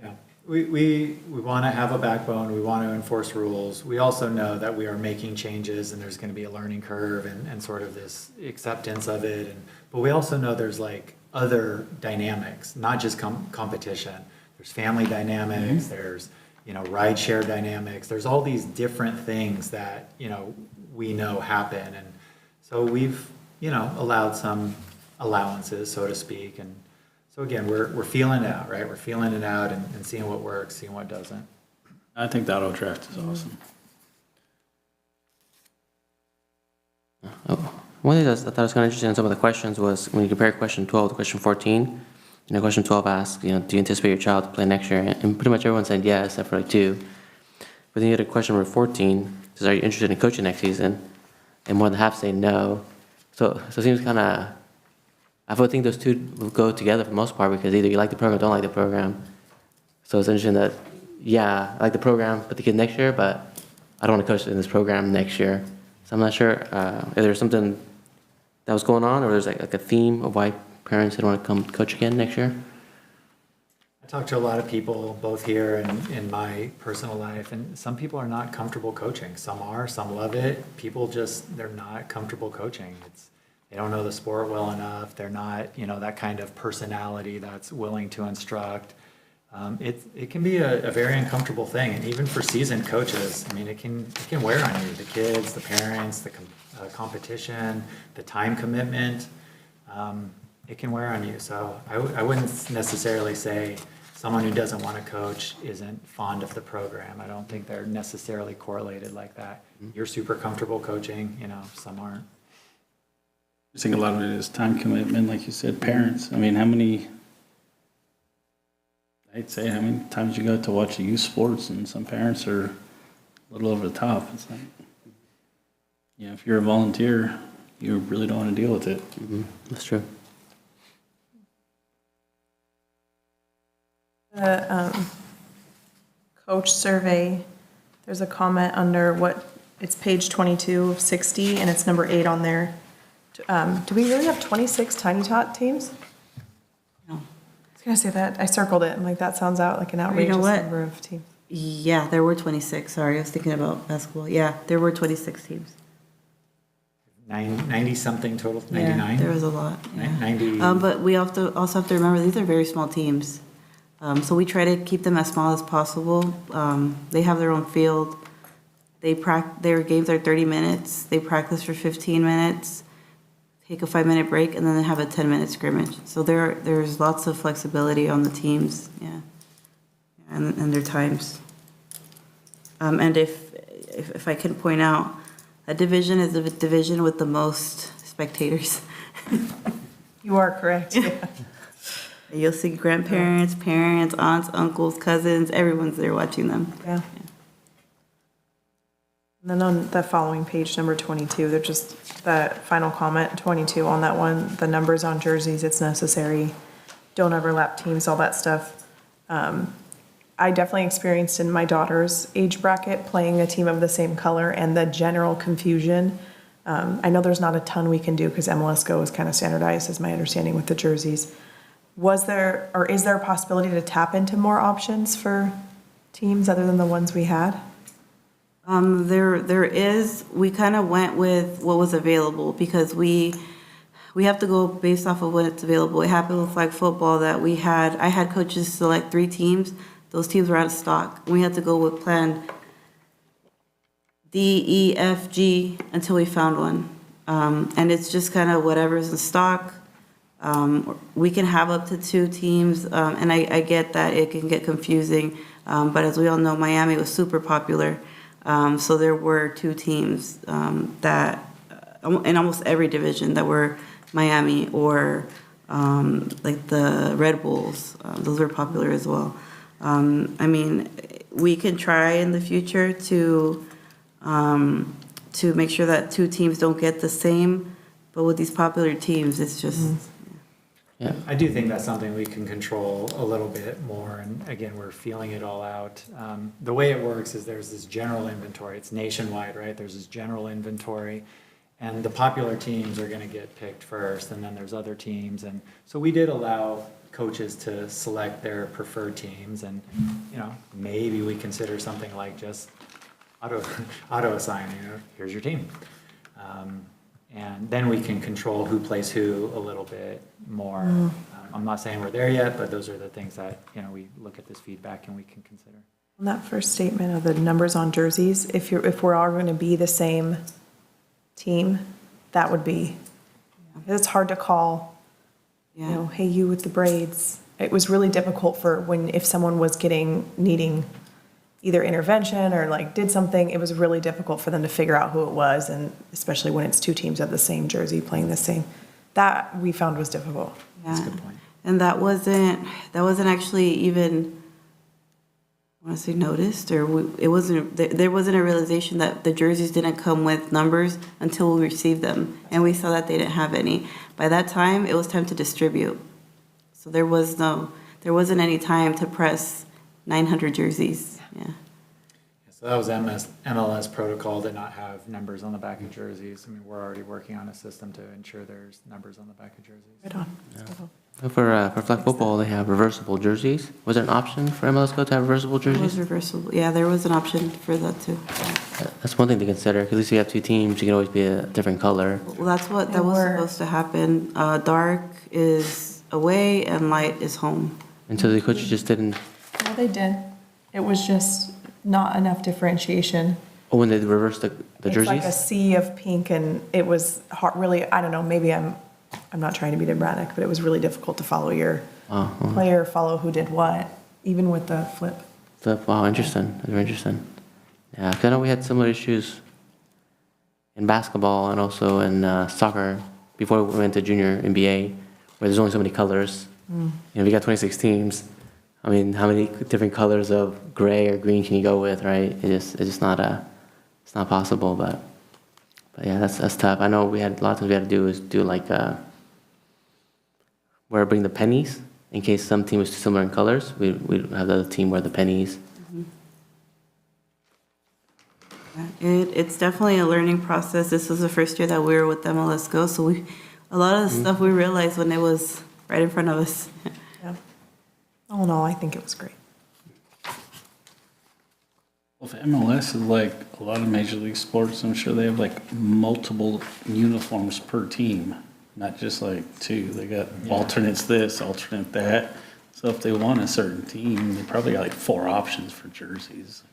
[SPEAKER 6] Yeah, we want to have a backbone. We want to enforce rules. We also know that we are making changes and there's going to be a learning curve and sort of this acceptance of it. But we also know there's like other dynamics, not just competition. There's family dynamics, there's, ride share dynamics. There's all these different things that, we know happen. And so we've, allowed some allowances, so to speak. And so again, we're feeling it out, right? We're feeling it out and seeing what works, seeing what doesn't.
[SPEAKER 3] I think the auto draft is awesome.
[SPEAKER 1] One thing that I thought was kind of interesting in some of the questions was when you compare question 12 to question 14, question 12 asks, do you anticipate your child to play next year? And pretty much everyone said yes, except for like 2. But then you had a question number 14, says, are you interested in coaching next season? And more than half say no. So it seems kind of, I would think those 2 will go together for the most part because either you like the program or don't like the program. So it's interesting that, yeah, I like the program, put the kid next year, but I don't want to coach in this program next year. So I'm not sure if there's something that was going on or there's like a theme of why parents didn't want to come coach again next year.
[SPEAKER 6] I talk to a lot of people, both here and in my personal life, and some people are not comfortable coaching. Some are, some love it. People they're not comfortable coaching. They don't know the sport well enough. They're not, that kind of personality that's willing to instruct. It can be a very uncomfortable thing, and even for seasoned coaches, I mean, it can wear on you. The kids, the parents, the competition, the time commitment. It can wear on you. So I wouldn't necessarily say someone who doesn't want to coach isn't fond of the program. I don't think they're necessarily correlated like that. You're super comfortable coaching, some aren't.
[SPEAKER 3] I think a lot of it is time commitment, like you said, parents. I mean, how many times you go to watch the youth sports and some parents are a little over the top. It's like, if you're a volunteer, you really don't want to deal with it.
[SPEAKER 1] That's true.
[SPEAKER 4] The coach survey, there's a comment under it's page 22 of 60, and it's number 8 on there. Do we really have 26 Tiny Tot teams?
[SPEAKER 2] No.
[SPEAKER 4] I was gonna say that. I circled it. I'm like, that sounds out like an outrageous
[SPEAKER 2] what?
[SPEAKER 4] number of teams.
[SPEAKER 2] Yeah, there were 26. Sorry, I was thinking about basketball. Yeah, there were 26 teams.
[SPEAKER 6] 90 something total,
[SPEAKER 2] Yeah,
[SPEAKER 6] 99?
[SPEAKER 2] there was a lot. Yeah.
[SPEAKER 6] 90.
[SPEAKER 2] But we also have to remember these are very small teams. So we try to keep them as small as possible. They have their own field. Their games are 30 minutes. They practice for 15 minutes, take a 5-minute break, and then they have a 10-minute scrimmage. So there's lots of flexibility on the teams, yeah, and their times. And if I can point out, that division is the division with the most spectators.
[SPEAKER 4] You are correct. Yeah.
[SPEAKER 2] You'll see grandparents, parents, aunts, uncles, cousins, everyone's there watching them.
[SPEAKER 4] Yeah. And then on the following page, number 22, they're just the final comment, 22 on that one, the numbers on jerseys, it's necessary, don't overlap teams, all that stuff. I definitely experienced in my daughter's age bracket playing a team of the same color and the general confusion. I know there's not a ton we can do because MLS Go is kind of standardized, is my understanding, with the jerseys. Is there a possibility to tap into more options for teams other than the ones we had?
[SPEAKER 2] There is. We kind of went with what was available because we have to go based off of what it's available. It happened with flag football that I had coaches select 3 teams. Those teams were out of stock. We had to go with plan D, E, F, G until we found one. And it's just kind of whatever's in stock. We can have up to 2 teams, and I get that it can get confusing. But as we all know, Miami was super popular. So there were 2 teams that, in almost every division, that were Miami or like the Red Bulls. Those were popular as well. I mean, we can try in the future to make sure that 2 teams don't get the same, but with these popular teams, it's just...
[SPEAKER 1] Yeah.
[SPEAKER 6] I do think that's something we can control a little bit more, and again, we're feeling it all out. The way it works is there's this general inventory. It's nationwide, right? There's this general inventory, and the popular teams are going to get picked first, and then there's other teams. And so we did allow coaches to select their preferred teams, and maybe we consider something like just auto assign. Here's your team. And then we can control who plays who a little bit more. I'm not saying we're there yet, but those are the things that, we look at this feedback and we can consider.
[SPEAKER 4] On that first statement of the numbers on jerseys, if we're all going to be the same team, that would be, it's hard to call, hey, you with the braids. It was really difficult if someone was needing either intervention or did something, it was really difficult for them to figure out who it was, and especially when it's 2 teams of the same jersey playing the same. That we found was difficult.
[SPEAKER 2] Yeah.
[SPEAKER 6] That's a good point.
[SPEAKER 2] And that wasn't actually even, I want to say, noticed, or there wasn't a realization that the jerseys didn't come with numbers until we received them, and we saw that they didn't have any. By that time, it was time to distribute. So there wasn't any time to press 900 jerseys. Yeah.
[SPEAKER 6] So that was MLS protocol to not have numbers on the back of jerseys. I mean, we're already working on a system to ensure there's numbers on the back of jerseys.
[SPEAKER 4] Right on.
[SPEAKER 1] So for flag football, they have reversible jerseys. Was there an option for MLS Go to have reversible
[SPEAKER 2] It was
[SPEAKER 1] jerseys?
[SPEAKER 2] reversible. Yeah, there was an option for that too.
[SPEAKER 1] That's one thing to consider, because at least you have 2 teams, you can always be a different color.
[SPEAKER 2] Well, that was supposed to happen. Dark is away and light is home.
[SPEAKER 1] And so the coaches just didn't,
[SPEAKER 4] No, they did. It was just not enough differentiation.
[SPEAKER 1] when they reversed the jerseys?
[SPEAKER 4] It's like a sea of pink, and it was hard, really, I don't know, maybe I'm not trying to be dramatic, but it was really difficult to follow your player, follow who did what. even with the flip.
[SPEAKER 1] Wow, interesting. That's very interesting. Yeah, 'cause I know we had similar issues in basketball and also in soccer before we went to junior NBA, where there's only so many colors. You know, we got 26 teams. I mean, how many different colors of gray or green can you go with, right? It's just not it's not possible. But yeah, that's tough. I know we had a lot of things we had to do is do like where bring the pennies in case some team was too similar in colors. We'd have the other team wear the pennies.
[SPEAKER 2] It's definitely a learning process. This was the first year that we were with MLS Go, so a lot of the stuff we realized when it was right in front of us.
[SPEAKER 4] Yeah. All in all, I think it was great.
[SPEAKER 3] Well, if MLS is like a lot of Major League Sports, I'm sure they have like multiple uniforms per team, not just like two. They got alternates this, alternate that. So if they want a certain team, they probably got like 4 options for jerseys.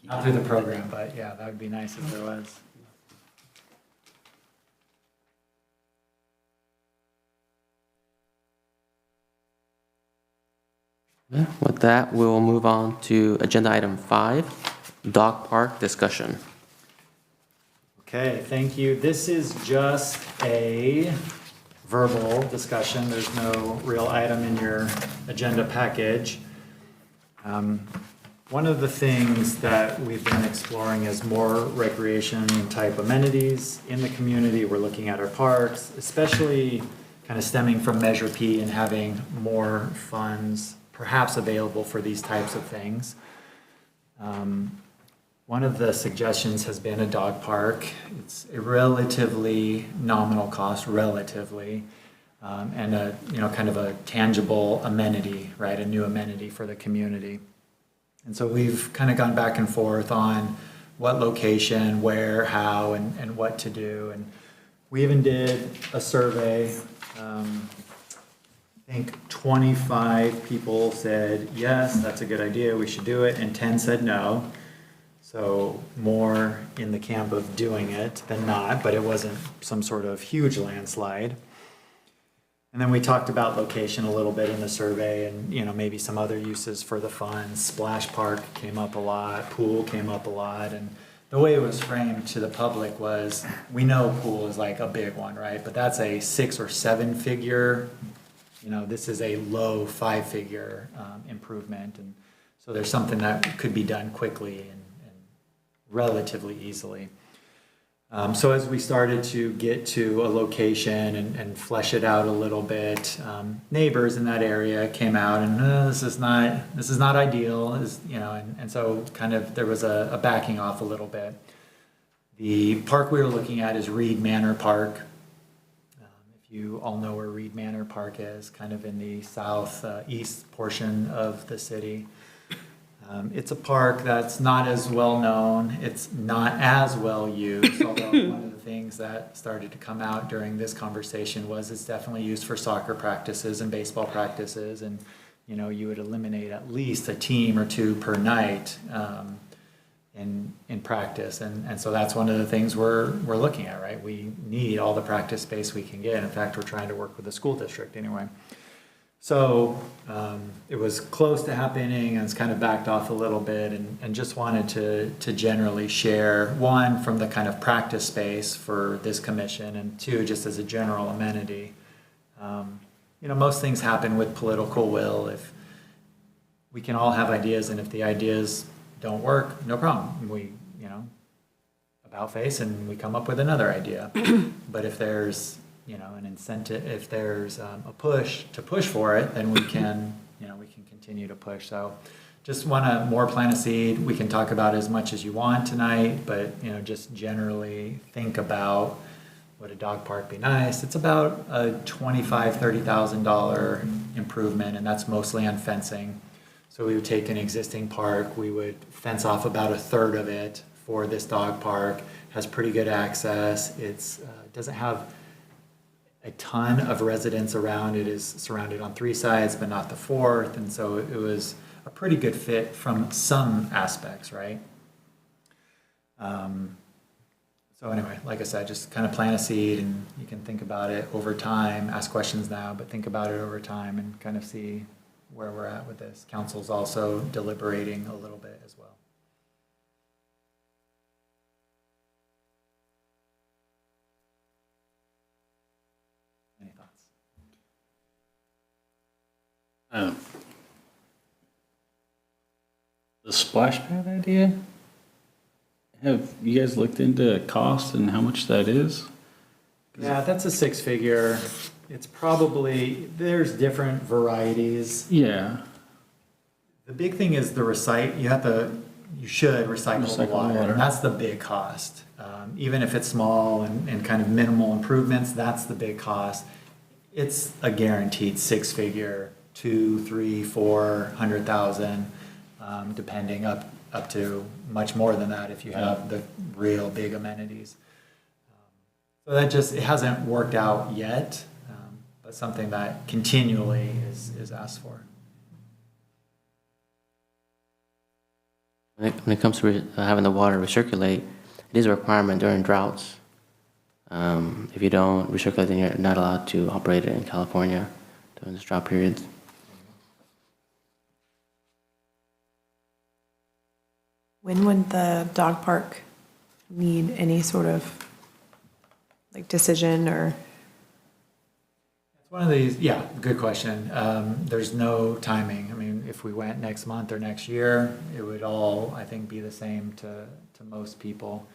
[SPEAKER 6] Not through the program, but yeah, that would be nice if there was.
[SPEAKER 1] Yeah, with that, we'll move on to agenda item 5, dog park discussion.
[SPEAKER 6] Okay, thank you. This is just a verbal discussion. There's no real item in your agenda package. One of the things that we've been exploring is more recreation type amenities in the community. We're looking at our parks, especially kind of stemming from Measure P and having more funds perhaps available for these types of things. One of the suggestions has been a dog park. It's a relatively nominal cost, relatively, and a kind of a tangible amenity, right? A new amenity for the community. And so we've kind of gone back and forth on what location, where, how, and what to do. And we even did a survey. I think 25 people said, yes, that's a good idea, we should do it, and 10 said no. So more in the camp of doing it than not, but it wasn't some sort of huge landslide. And then we talked about location a little bit in the survey and, maybe some other uses for the funds. Splash park came up a lot, pool came up a lot. And the way it was framed to the public was, we know pool is like a big one, right? But that's a 6 or 7 figure, this is a low 5-figure improvement. And so there's something that could be done quickly and relatively easily. So as we started to get to a location and flesh it out a little bit, neighbors in that area came out and this is not ideal, and so kind of there was a backing off a little bit. The park we were looking at is Reed Manor Park. If you all know where Reed Manor Park is, kind of in the southeast portion of the city. It's a park that's not as well known. It's not as well used, although one of the things that started to come out during this conversation was it's definitely used for soccer practices and baseball practices. And, you would eliminate at least a team or 2 per night in practice. And so that's one of the things we're looking at, right? We need all the practice space we can get. In fact, we're trying to work with the school district anyway. So it was close to happening and it's kind of backed off a little bit and just wanted to generally share, 1, from the kind of practice space for this commission, and 2, just as a general amenity. Most things happen with political will. If we can all have ideas, and if the ideas don't work, no problem. We, about face and we come up with another idea. But if there's an incentive, if there's a push for it, then we can continue to push. So just want to more plant a seed. We can talk about as much as you want tonight, but just generally think about, would a dog park be nice? It's about a $25,000-$30,000 improvement, and that's mostly on fencing. So we would take an existing park, we would fence off about 1/3 of it for this dog park. Has pretty good access. It's doesn't have a ton of residents around. It is surrounded on 3 sides, but not the 4th. And so it was a pretty good fit from some aspects, right? So anyway, like I said, just kind of plant a seed and you can think about it over time, ask questions now, but think about it over time and kind of see where we're at with this. Council's also deliberating a little bit as well. Any thoughts?
[SPEAKER 3] The splash pad idea, have you guys looked into cost and how much that is?
[SPEAKER 6] Yeah, that's a six-figure. It's probably, there's different varieties.
[SPEAKER 3] Yeah.
[SPEAKER 6] The big thing is the you should recycle the
[SPEAKER 3] Recycle
[SPEAKER 6] water.
[SPEAKER 3] water.
[SPEAKER 6] And that's the big cost. Even if it's small and kind of minimal improvements, that's the big cost. It's a guaranteed six-figure, 2, 3, 400,000, depending up to much more than that if you have the real big amenities. So that just, it hasn't worked out yet, but something that continually is asked for.
[SPEAKER 1] When it comes to having the water recirculate, it is a requirement during droughts. If you don't recirculate, then you're not allowed to operate it in California during this drought periods.
[SPEAKER 4] When would the dog park need any sort of like decision or?
[SPEAKER 6] It's one of these, yeah, good question. There's no timing. I mean, if we went next month or next year, it would all, I think, be the same to most people.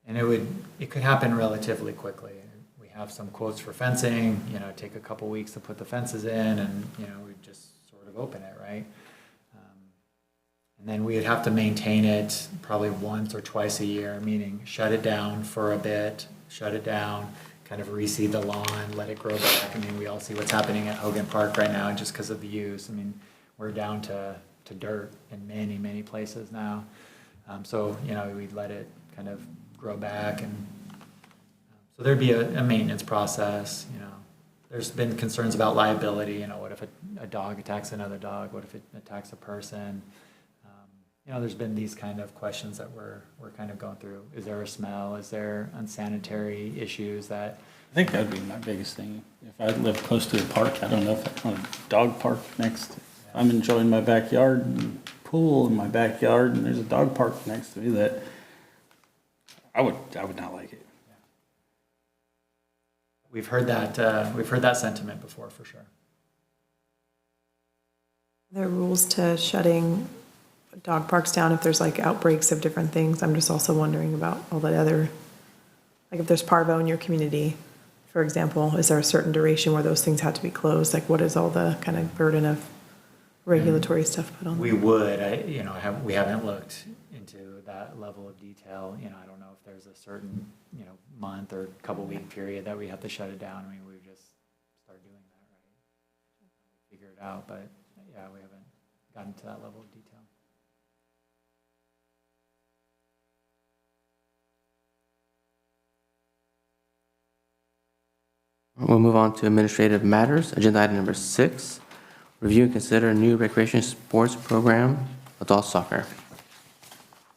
[SPEAKER 6] And it could happen relatively quickly. We have some quotes for fencing, take a couple weeks to put the fences in and, we just sort of open it, right? And then we'd have to maintain it probably once or twice a year, meaning shut it down for a bit, shut it down, kind of reseed the lawn, let it grow back. I mean, we all see what's happening at Hogan Park right now just because of the use. I mean, we're down to dirt in many, many places now. So, we'd let it kind of grow back. And so there'd be a maintenance process, There's been concerns about liability, what if a dog attacks another dog? What if it attacks a person? There's been these kind of questions that we're kind of going through. Is there a smell? Is there unsanitary issues that?
[SPEAKER 3] I think that'd be my biggest thing. If I live close to a park, I don't know if I want a dog park next. I'm enjoying my backyard and pool in my backyard, and there's a dog park next to me that I would not like it.
[SPEAKER 6] We've heard that sentiment before, for sure.
[SPEAKER 4] Are there rules to shutting dog parks down if there's like outbreaks of different things? I'm just also wondering about all the other, like if there's parvo in your community, for example, is there a certain duration where those things have to be closed? Like what is all the kind of burden of regulatory stuff put on them?
[SPEAKER 6] We would, we haven't looked into that level of detail. I don't know if there's a certain, month or couple week period that we have to shut it down. I mean, we just start doing that, right? Figure it out, but yeah, we haven't gotten to that level of detail.
[SPEAKER 1] We'll move on to administrative matters. Agenda item number 6, review and consider a new recreation sports program, adult soccer.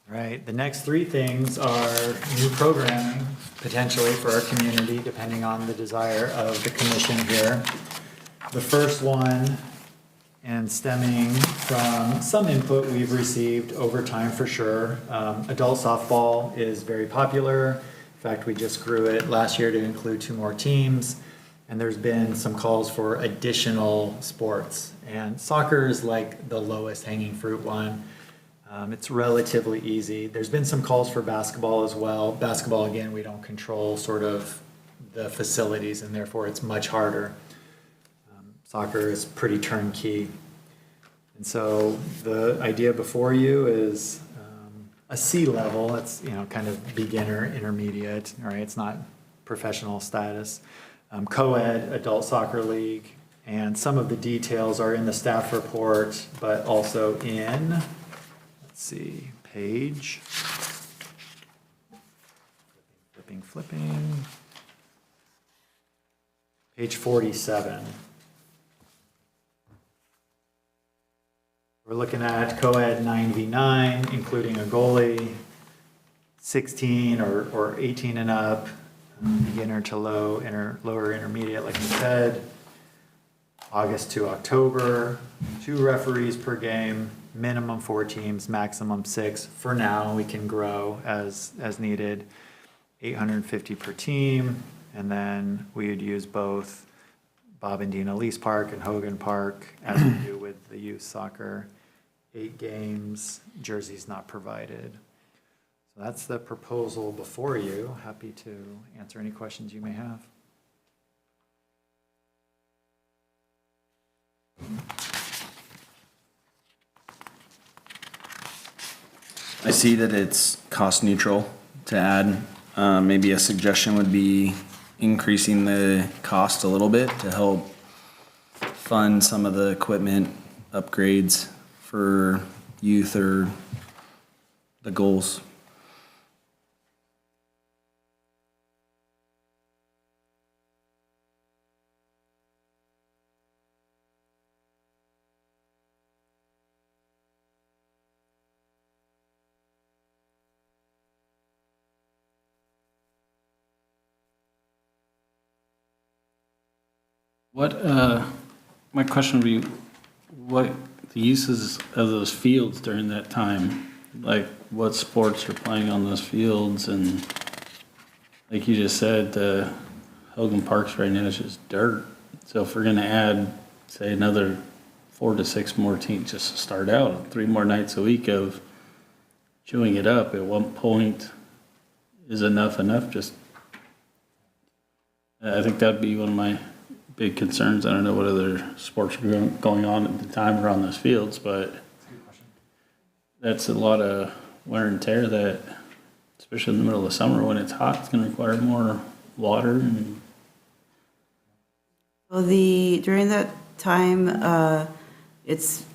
[SPEAKER 6] Right, the next 3 things are new programming, potentially for our community, depending on the desire of the commission here. The first one, and stemming from some input we've received over time for sure, adult softball is very popular. In fact, we just grew it last year to include 2 more teams. And there's been some calls for additional sports. And soccer is like the lowest hanging fruit one. It's relatively easy. There's been some calls for basketball as well. Basketball, again, we don't control sort of the facilities, and therefore it's much harder. Soccer is pretty turnkey. And so the idea before you is a C level. It's, kind of beginner, intermediate, right? It's not professional status. Co-ed, adult soccer league, and some of the details are in the staff report, but also in, let's see, page, flipping, page 47. We're looking at co-ed 9v9, including a goalie, 16 or 18 and up, beginner to lower intermediate, like you said. August to October, 2 referees per game, minimum 4 teams, maximum 6. For now, we can grow as needed, 850 per team, and then we would use both Bob and Dina Lease Park and Hogan Park, as we do with the youth soccer. 8 games, jerseys not provided. So that's the proposal before you. Happy to answer any questions you may have.
[SPEAKER 7] I see that it's cost neutral to add. Maybe a suggestion would be increasing the cost a little bit to help fund some of the equipment upgrades for youth or the goals.
[SPEAKER 3] My question would be, what the uses of those fields during that time? Like, what sports are playing on those fields? And like you just said, the Hogan Parks right now is just dirt. So if we're gonna add, say, another 4 to 6 more teams just to start out, 3 more nights a week of chewing it up, at what point is enough? Just, I think that'd be one of my big concerns. I don't know what other sports are going on at the time around those fields, but that's a lot of wear and tear that, especially in the middle of summer when it's hot, it's going to require more water. And
[SPEAKER 2] Well, during that time, it's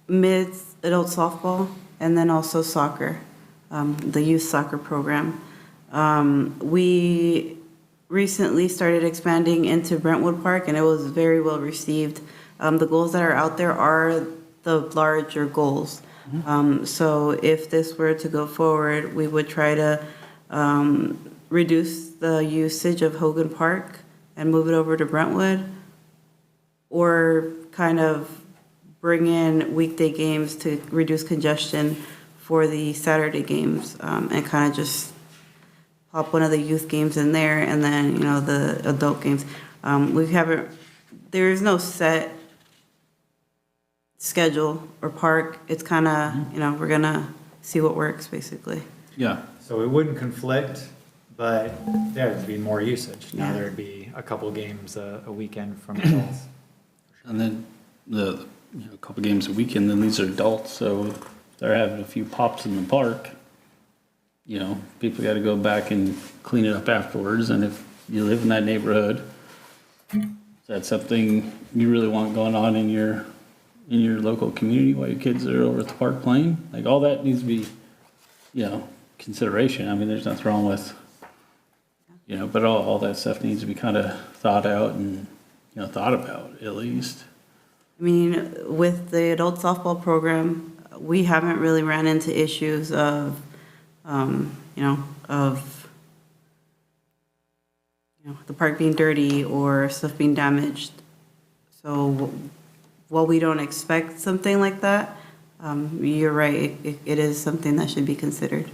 [SPEAKER 2] mid-adult softball and then also soccer, the youth soccer program. We recently started expanding into Brentwood Park, and it was very well received. The goals that are out there are the larger goals. So if this were to go forward, we would try to reduce the usage of Hogan Park and move it over to Brentwood, or kind of bring in weekday games to reduce congestion for the Saturday games, and kind of just pop one of the youth games in there, and then, you know, the adult games. There is no set schedule or park. It's kind of, you know, we're gonna see what works, basically.
[SPEAKER 3] yeah,
[SPEAKER 6] So it wouldn't conflict, but there'd be more usage. Now
[SPEAKER 2] Yeah.
[SPEAKER 6] there'd be a couple games a weekend from adults.
[SPEAKER 3] and then a couple games a weekend. Then these are adults, so if they're having a few pops in the park, you know, people got to go back and clean it up afterwards. And if you live in that neighborhood, is that something you really want going on in your local community while your kids are over at the park playing? Like, all that needs to be, you know, consideration. I mean, there's nothing wrong with, you know, but all that stuff needs to be kind of thought out and, you know, thought about at least.
[SPEAKER 2] I mean, with the adult softball program, we haven't really ran into issues of, the park being dirty or stuff being damaged. So while we don't expect something like that, you're right, it is something that should be considered.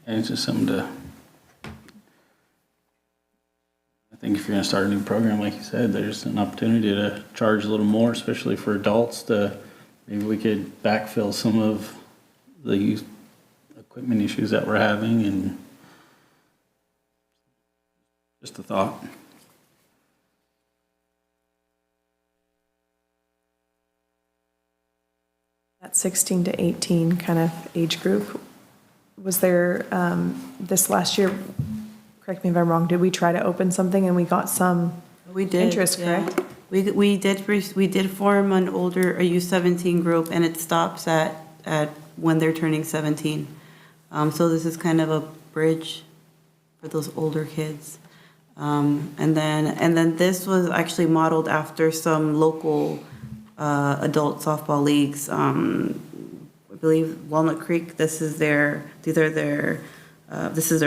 [SPEAKER 3] And it's just something to, I think if you're gonna start a new program, like you said, there's an opportunity to charge a little more, especially for adults, maybe we could backfill some of the youth equipment issues that we're having, and just a thought.
[SPEAKER 4] That 16 to 18 kind of age group, was there, this last year, correct me if I'm wrong, did we try to open something and we got some
[SPEAKER 2] We did.
[SPEAKER 4] interest,
[SPEAKER 2] Yeah.
[SPEAKER 4] correct?
[SPEAKER 2] We did form a U17 group, and it stops at when they're turning 17. So this is kind of a bridge for those older kids. And then this was actually modeled after some local adult softball leagues. I believe Walnut Creek, this is their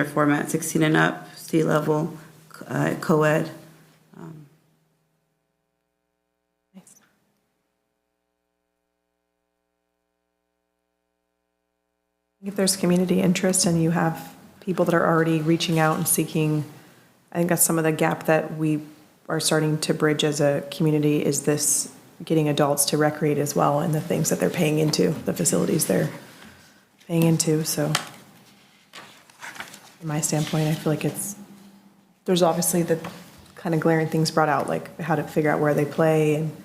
[SPEAKER 2] format, 16 and up, C-level, co-ed.
[SPEAKER 4] If there's community interest and you have people that are already reaching out and seeking, I think that's some of the gap that we are starting to bridge as a community, is this getting adults to recreate as well and the things that they're paying into, the facilities they're paying into. So from my standpoint, I feel like there's obviously the kind of glaring things brought out, like how to figure out where they play and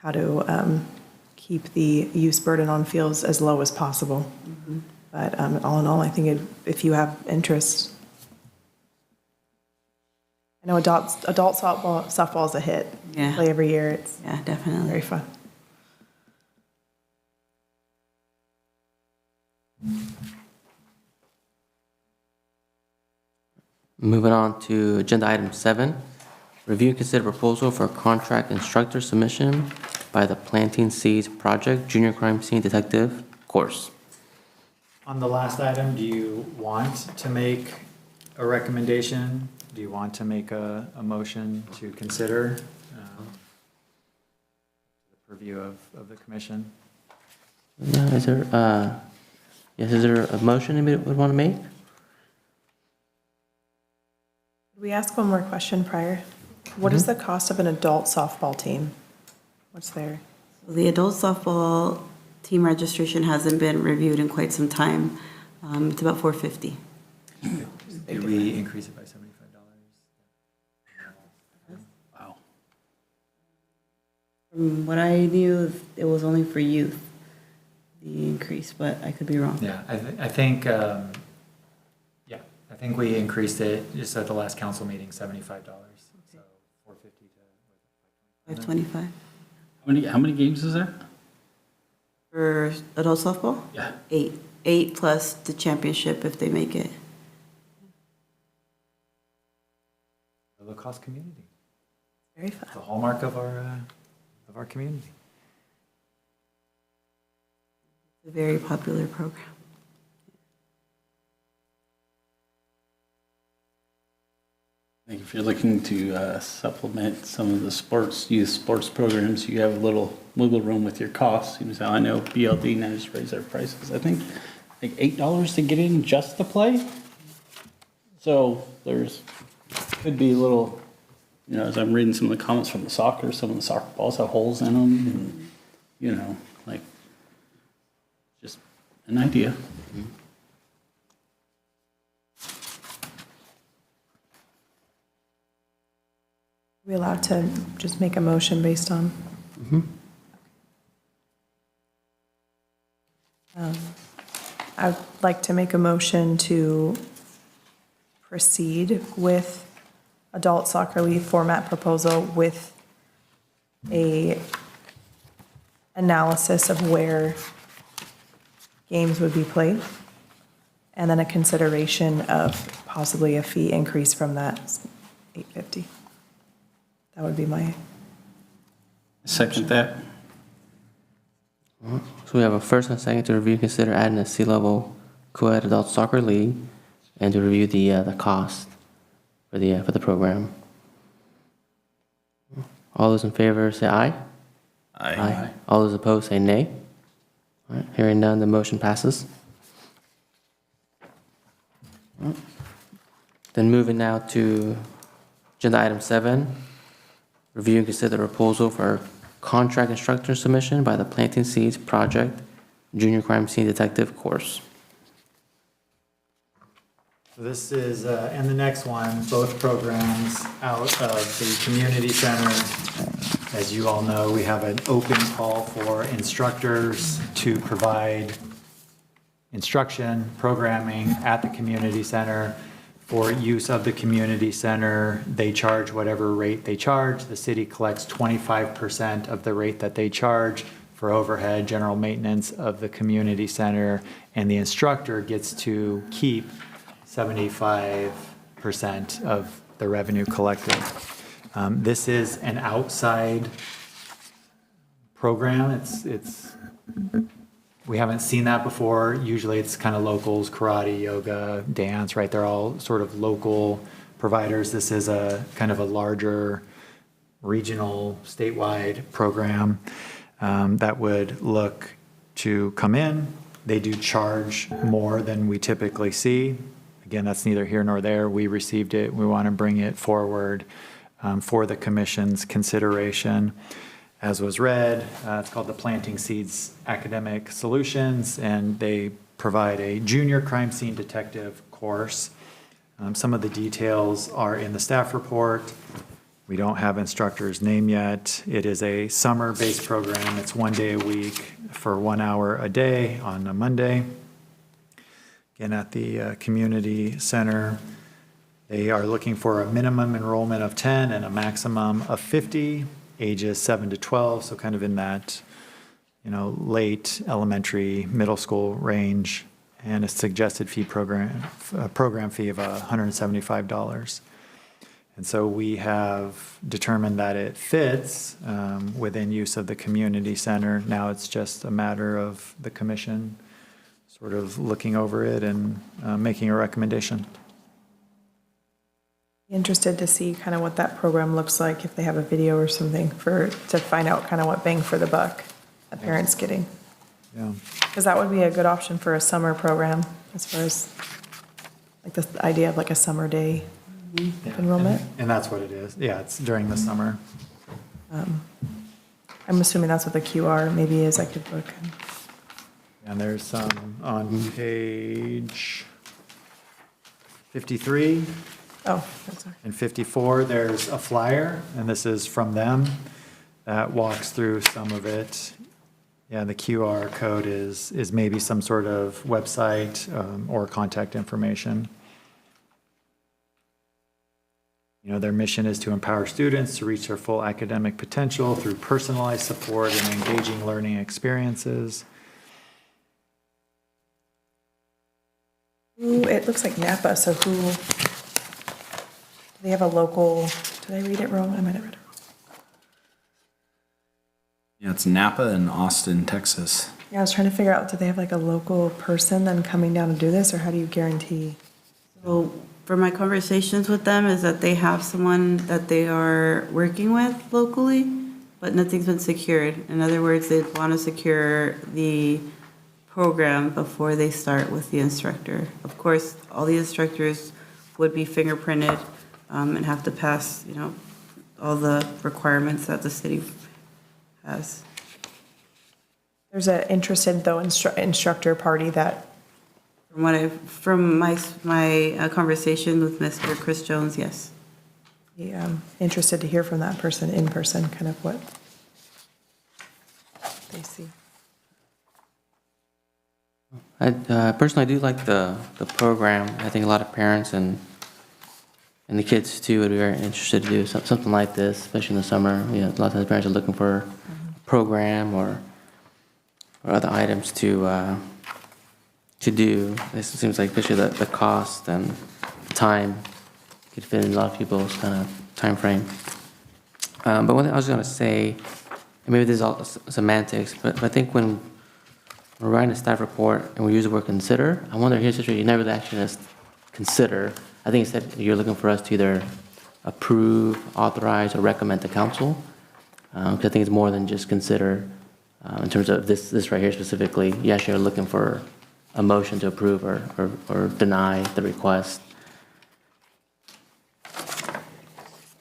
[SPEAKER 4] how to keep the use burden on fields as low as possible. But all in all, I think if you have interest, I know adult softball is a hit.
[SPEAKER 2] Yeah.
[SPEAKER 4] Play every year. It's
[SPEAKER 2] Yeah, definitely.
[SPEAKER 4] very fun.
[SPEAKER 1] Moving on to agenda item 7, review and consider proposal for a contract instructor submission by the Planting Seeds Project Junior Crime Scene Detective course.
[SPEAKER 6] On the last item, do you want to make a recommendation? Do you want to make a motion to consider the purview of the commission?
[SPEAKER 1] Yeah, is there a motion anybody would want to make?
[SPEAKER 4] Did we ask one more question prior? What is the cost of an adult softball team? What's there?
[SPEAKER 2] So the adult softball team registration hasn't been reviewed in quite some time. It's about $450.
[SPEAKER 6] Did we increase it by $75?
[SPEAKER 3] Wow.
[SPEAKER 2] From what I knew, it was only for youth, the increase, but I could be wrong.
[SPEAKER 6] Yeah, I think, I think we increased it just at the last council meeting, $75. So 450 to
[SPEAKER 2] 525.
[SPEAKER 3] How many games is there?
[SPEAKER 2] For adult softball?
[SPEAKER 3] Yeah.
[SPEAKER 2] 8. 8 plus the championship if they make it.
[SPEAKER 6] the low-cost community.
[SPEAKER 4] Very fun.
[SPEAKER 6] It's a hallmark of our community.
[SPEAKER 2] It's a very popular program.
[SPEAKER 3] I think if you're looking to supplement some of the youth sports programs, you have a little wiggle room with your costs. Seems how I know BLD now just raised their prices. I think like $8 to get in just to play. So could be a little, as I'm reading some of the comments from the soccer, some of the soccer balls have holes in them. And, like just an idea.
[SPEAKER 4] Are we allowed to just make a motion based on? I'd like to make a motion to proceed with adult soccer league format proposal with a analysis of where games would be played, and then a consideration of possibly a fee increase from that $850. That would be my,
[SPEAKER 3] Second that.
[SPEAKER 1] So we have a first and a second to review and consider adding a C-level co-ed adult soccer league and to review the cost for the program. All those in favor say aye.
[SPEAKER 7] Aye.
[SPEAKER 1] All those opposed say nay. All right, hearing none, the motion passes. All right. Then moving now to agenda item 7, review and consider the proposal for contract instructor submission by the Planting Seeds Project Junior Crime Scene Detective course.
[SPEAKER 6] So this is, and the next one, both programs out of the community center. As you all know, we have an open call for instructors to provide instruction, programming at the community center. For use of the community center, they charge whatever rate they charge. The city collects 25% of the rate that they charge for overhead, general maintenance of the community center, and the instructor gets to keep 75% of the revenue collected. This is an outside program. We haven't seen that before. Usually it's kind of locals, karate, yoga, dance, right? They're all sort of local providers. This is a kind of a larger regional, statewide program that would look to come in, They do charge more than we typically see. Again, that's neither here nor there. We received it. We want to bring it forward for the commission's consideration. As was read, it's called the Planting Seeds Academic Solutions, and they provide a junior crime scene detective course. Some of the details are in the staff report. We don't have instructor's name yet. It is a summer-based program. It's 1 day a week for 1 hour a day on a Monday. Again, at the community center, they are looking for a minimum enrollment of 10 and a maximum of 50, ages 7 to 12, so kind of in that, late elementary, middle school range, and a suggested program fee of $175. And so we have determined that it fits within use of the community center. Now it's just a matter of the commission sort of looking over it and making a recommendation.
[SPEAKER 4] Interested to see kind of what that program looks like, if they have a video or something to find out kind of what bang for the buck a parent's getting.
[SPEAKER 6] Yeah.
[SPEAKER 4] Because that would be a good option for a summer program, as far as like the idea of like a summer day enrollment.
[SPEAKER 6] And that's what it is. Yeah, it's during the summer.
[SPEAKER 4] I'm assuming that's what the QR maybe is, active book.
[SPEAKER 6] And there's some on page 53
[SPEAKER 4] Oh, that's all right.
[SPEAKER 6] and 54. There's a flyer, and this is from them, that walks through some of it. Yeah, the QR code is maybe some sort of website or contact information. Their mission is to empower students to reach their full academic potential through personalized support and engaging learning experiences.
[SPEAKER 4] Ooh, it looks like Napa, so do they have a local, did I read it wrong? I might have read it wrong.
[SPEAKER 7] Yeah, it's Napa in Austin, Texas.
[SPEAKER 4] Yeah, I was trying to figure out, do they have like a local person then coming down to do this, or how do you guarantee?
[SPEAKER 2] So for my conversations with them is that they have someone that they are working with locally, but nothing's been secured. In other words, they'd want to secure the program before they start with the instructor. Of course, all the instructors would be fingerprinted and have to pass, all the requirements that the city has.
[SPEAKER 4] There's an interested though instructor party that,
[SPEAKER 2] From my conversation with Mr. Chris Jones, yes.
[SPEAKER 4] interested to hear from that person in person, kind of what they see.
[SPEAKER 1] I personally do like the program. I think a lot of parents and the kids too would be very interested to do something like this, especially in the summer. A lot of times parents are looking for a program or other items to do. It seems like especially the cost and time could fit in a lot of people's kind of time frame. But one thing I was going to say, and maybe this is all semantics, but I think when we're writing a staff report and we use the word consider, I wonder here's you never actually just consider. I think instead you're looking for us to either approve, authorize, or recommend to council. Because I think it's more than just consider in terms of this right here specifically. You actually are looking for a motion to approve or deny the request.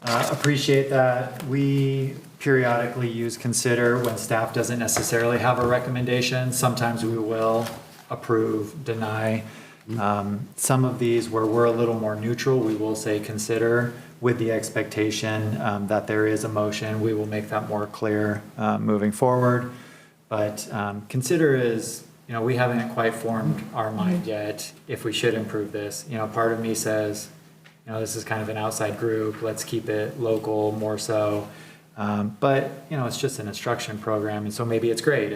[SPEAKER 6] Appreciate that. We periodically use consider when staff doesn't necessarily have a recommendation. Sometimes we will approve, deny. Some of these where we're a little more neutral, we will say consider with the expectation that there is a motion. We will make that more clear moving forward. But consider is, we haven't quite formed our mind yet if we should improve this. Part of me says, this is kind of an outside group. Let's keep it local more so. But, it's just an instruction program. And so maybe it's great.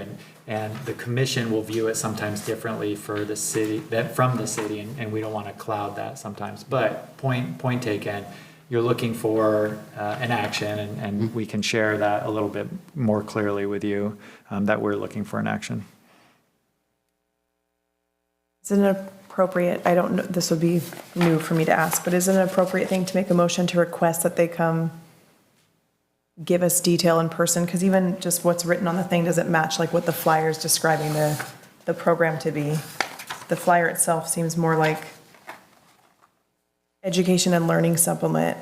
[SPEAKER 6] And the commission will view it sometimes differently for the city, from the city. And we don't want to cloud that sometimes. But point taken, you're looking for an action. And we can share that a little bit more clearly with you, that we're looking for an action.
[SPEAKER 4] Is it an appropriate, I don't know, this would be new for me to ask, but is it an appropriate thing to make a motion to request that they come give us detail in person? Because even just what's written on the thing doesn't match like what the flyer is describing the the program to be. The flyer itself seems more like education and learning supplement.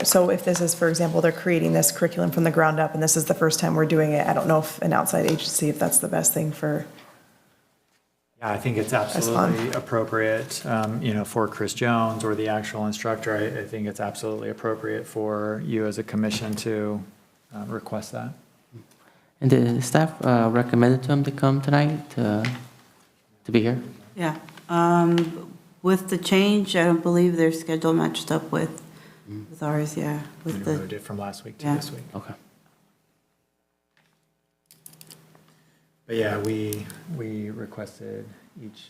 [SPEAKER 4] So if this is, for example, they're creating this curriculum from the ground up, and this is the first time we're doing it, I don't know if an outside agency, if that's the best thing for.
[SPEAKER 6] Yeah, I think it's absolutely appropriate, for Chris Jones or the actual instructor. I think it's absolutely appropriate for you as a commission to request that.
[SPEAKER 1] And the staff recommended to him to come tonight to be here?
[SPEAKER 2] Yeah. With the change, I don't believe their schedule matched up with ours, yeah.
[SPEAKER 6] We
[SPEAKER 2] With
[SPEAKER 6] moved
[SPEAKER 2] the,
[SPEAKER 6] it from last week to
[SPEAKER 2] Yeah.
[SPEAKER 6] this week.
[SPEAKER 1] Okay.
[SPEAKER 6] But yeah, we requested each person.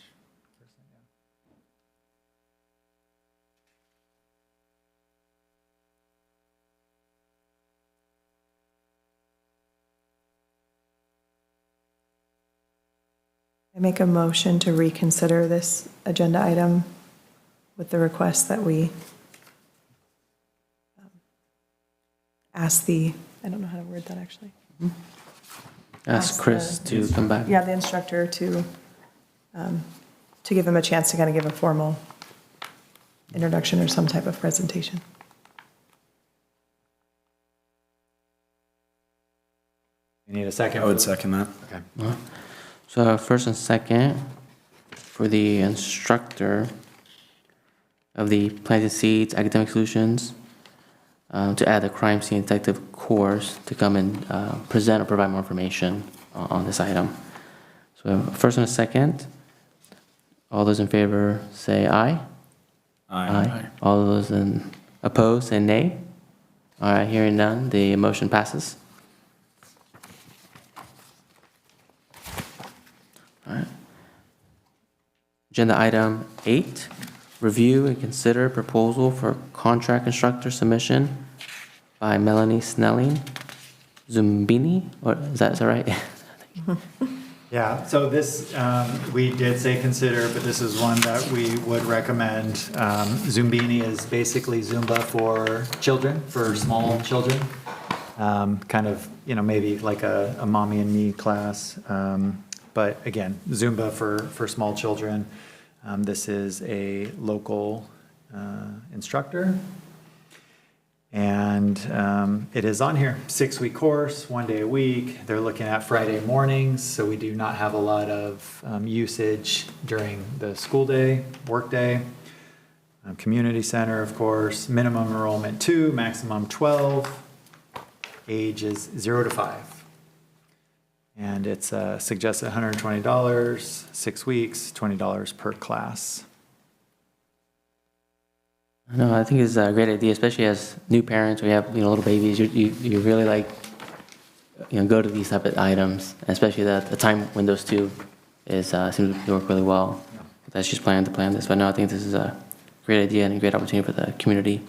[SPEAKER 4] I make a motion to reconsider this agenda item with the request that we ask I don't know how to word that actually.
[SPEAKER 1] Ask Chris to come back.
[SPEAKER 4] Yeah, the instructor to give him a chance to kind of give a formal introduction or some type of presentation.
[SPEAKER 6] You need a second?
[SPEAKER 7] I would second that.
[SPEAKER 6] Okay.
[SPEAKER 1] So first and second, for the instructor of the Planting Seeds Academic Solutions, to add the crime scene detective course to come and present or provide more information on this item. So first and a second, all those in favor say aye.
[SPEAKER 7] Aye.
[SPEAKER 1] All those opposed say nay. All right, hearing none, the motion passes. All right. Agenda item 8, review and consider proposal for contract instructor submission by Melanie Snelling Zumbini, or is that right?
[SPEAKER 6] Yeah, so this, we did say consider, but this is one that we would recommend. Zumbini is basically Zumba for children, for small children. Kind of, maybe like a mommy and me class. But again, Zumba for small children. This is a local instructor. And it is on here, 6-week course, 1 day a week. They're looking at Friday mornings, so we do not have a lot of usage during the school day, work day. Community center, of course, minimum enrollment 2, maximum 12, age is 0 to 5. And it's suggested $120, 6 weeks, $20 per class.
[SPEAKER 1] No, I think it's a great idea, especially as new parents, we have, little babies, you really like, go to these type of items, especially the time windows too, seems to work really well. That's just planning to plan this, but no, I think this is a great idea and a great opportunity for the community.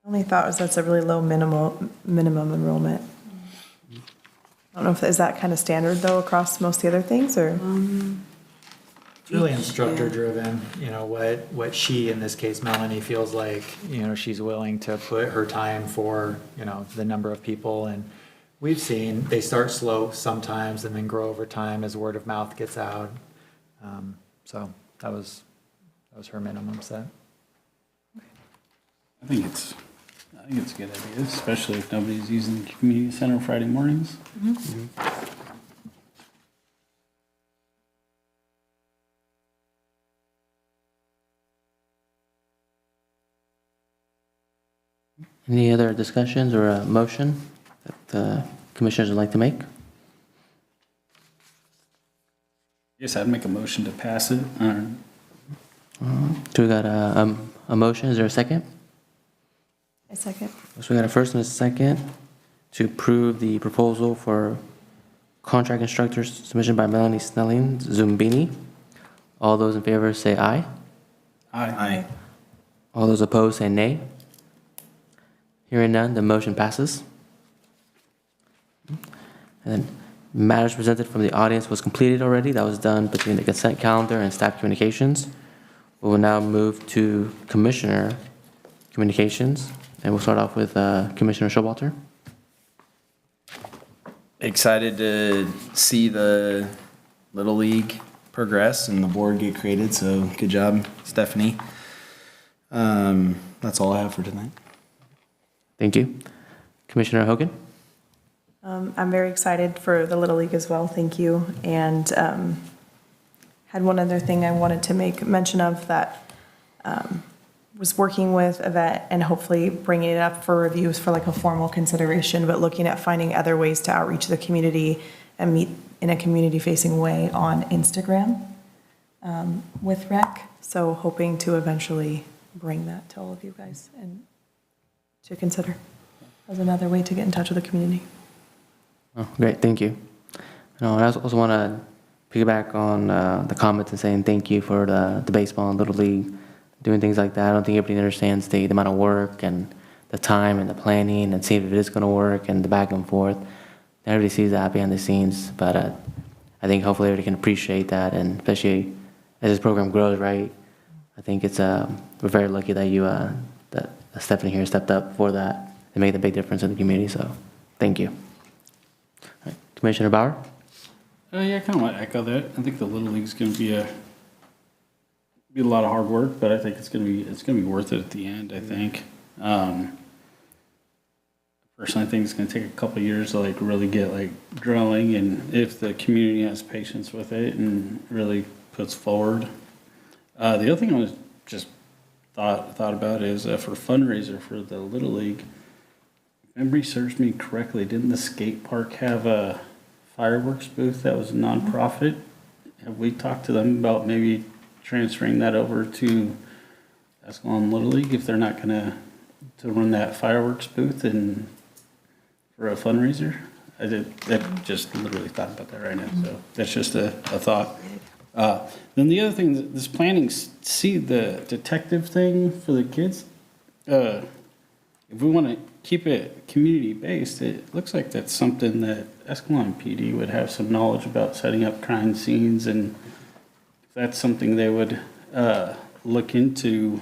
[SPEAKER 4] Only thought was that's a really low minimum enrollment. I don't know if, is that kind of standard though across most of the other things, or?
[SPEAKER 6] It's really instructor driven, what she, in this case, Melanie, feels like, she's willing to put her time for, the number of people. And we've seen, they start slow sometimes and then grow over time as word of mouth gets out. So that was her minimum set.
[SPEAKER 3] I think it's a good idea, especially if nobody's using the community center Friday mornings.
[SPEAKER 1] Any other discussions or a motion that the commissioners would like to make?
[SPEAKER 3] Yes, I'd make a motion to pass it.
[SPEAKER 1] So we got a motion, is there a second?
[SPEAKER 4] A second.
[SPEAKER 1] So we got a first and a second to approve the proposal for contract instructor submission by Melanie Snelling Zumbini. All those in favor say aye.
[SPEAKER 7] Aye.
[SPEAKER 1] All those opposed say nay. Hearing none, the motion passes. And then Matters presented from the audience was completed already. That was done between the consent calendar and staff communications. We will now move to commissioner communications, and we'll start off with Commissioner Showalter.
[SPEAKER 7] Excited to see the Little League progress and the board get created, so good job, Stephanie. That's all I have for tonight.
[SPEAKER 1] Thank you. Commissioner Hogan?
[SPEAKER 4] I'm very excited for the Little League as well, thank you. And had one other thing I wanted to make mention of that was working with Yvette and hopefully bringing it up for reviews for like a formal consideration, but looking at finding other ways to outreach the community and meet in a community-facing way on Instagram with rec. So hoping to eventually bring that to all of you guys and to consider as another way to get in touch with the community.
[SPEAKER 1] Oh, great, thank you. No, I also want to piggyback on the comments and saying thank you for the baseball and Little League, doing things like that. I don't think everybody understands the amount of work and the time and the planning and seeing if it is going to work and the back and forth. Everybody sees that behind the scenes, but I think hopefully everybody can appreciate that, and especially as this program grows, right? I think it's we're very lucky that you that Stephanie here stepped up for that and made a big difference in the community. So, thank you. All right. Commissioner Bauer.
[SPEAKER 3] Yeah, I kind of want to echo that. I think the Little League's going to be a lot of hard work, but I think it's going to be worth it at the end. I think. Personally, I think it's going to take a couple of years to like really get like growing, and if the community has patience with it and really puts forward. The other thing I was just thought about is for fundraiser for the Little League. If memory serves me correctly, didn't the skate park have a fireworks booth that was a nonprofit? Have we talked to them about maybe transferring that over to Escalon Little League if they're not going to run that fireworks booth and for a fundraiser? I just literally thought about that right now, so that's just a thought. Then the other thing, this planning, see the detective thing for the kids. If we want to keep it community-based, it looks like that's something that Escalon PD would have some knowledge about, setting up crime scenes, and if that's something they would look into,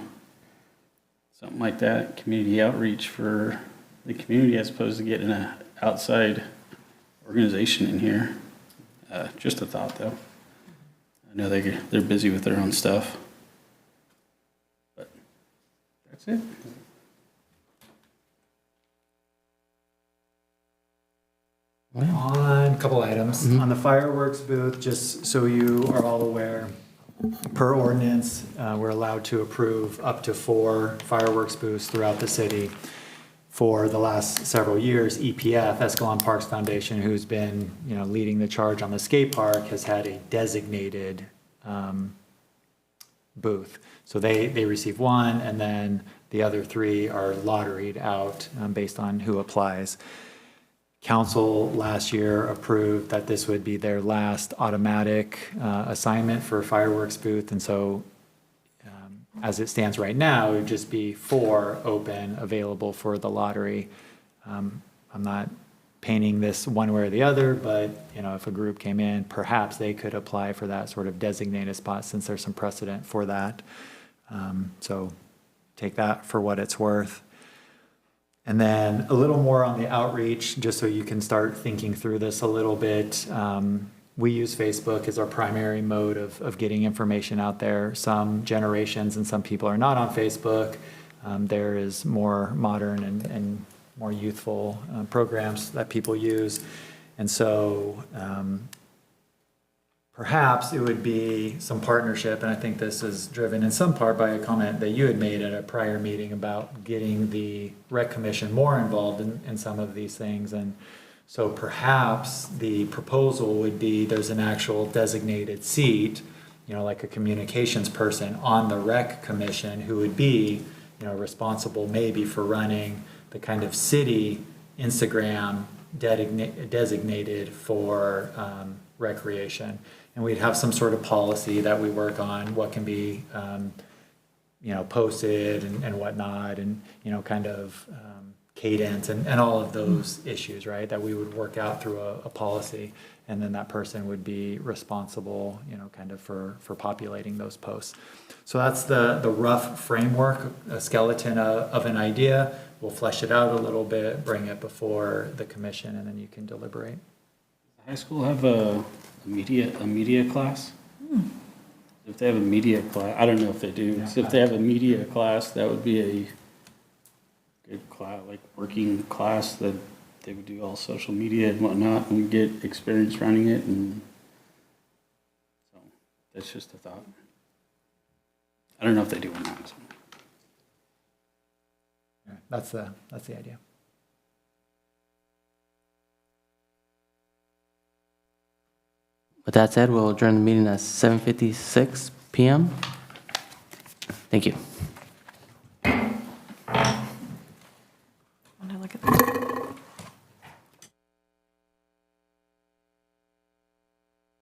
[SPEAKER 3] something like that, community outreach for the community as opposed to getting an outside organization in here. Just a thought, though. I know they're busy with their own stuff, but that's it.
[SPEAKER 6] On a couple items. On the fireworks booth, just so you are all aware, per ordinance, we're allowed to approve up to 4 fireworks booths throughout the city. For the last several years, EPF, Escalon Parks Foundation, who's been leading the charge on the skate park, has had a designated booth. So they receive 1, and then the other 3 are lotteried out based on who applies. Council last year approved that this would be their last automatic assignment for a fireworks booth, and so as it stands right now, it would just be 4 open, available for the lottery. I'm not painting this one way or the other, but if a group came in, perhaps they could apply for that sort of designated spot, since there's some precedent for that. So take that for what it's worth. And then a little more on the outreach, just so you can start thinking through this a little bit. We use Facebook as our primary mode of getting information out there. Some generations and some people are not on Facebook. There is more modern and more youthful programs that people use. And so perhaps it would be some partnership, and I think this is driven in some part by a comment that you had made at a prior meeting about getting the Rec Commission more involved in some of these things. And so perhaps the proposal would be there's an actual designated seat, like a communications person on the Rec Commission who would be, responsible maybe for running the kind of city Instagram designated for recreation. And we'd have some sort of policy that we work on, what can be, posted and whatnot, and, kind of cadence and all of those issues, right, that we would work out through a policy. and then that person would be responsible, kind of for populating those posts. So that's the rough framework, a skeleton of an idea. We'll flesh it out a little bit, bring it before the commission, and then you can deliberate.
[SPEAKER 3] High school have a media class? If they have a media class, I don't know if they do. So if they have a media class, that would be a good class, like working class that they would do all social media and whatnot, and we get experience running it, and so that's just a thought. I don't know if they do or not.
[SPEAKER 6] Yeah, that's the idea.
[SPEAKER 1] With that said, we'll adjourn the meeting at 7:56 PM. Thank you.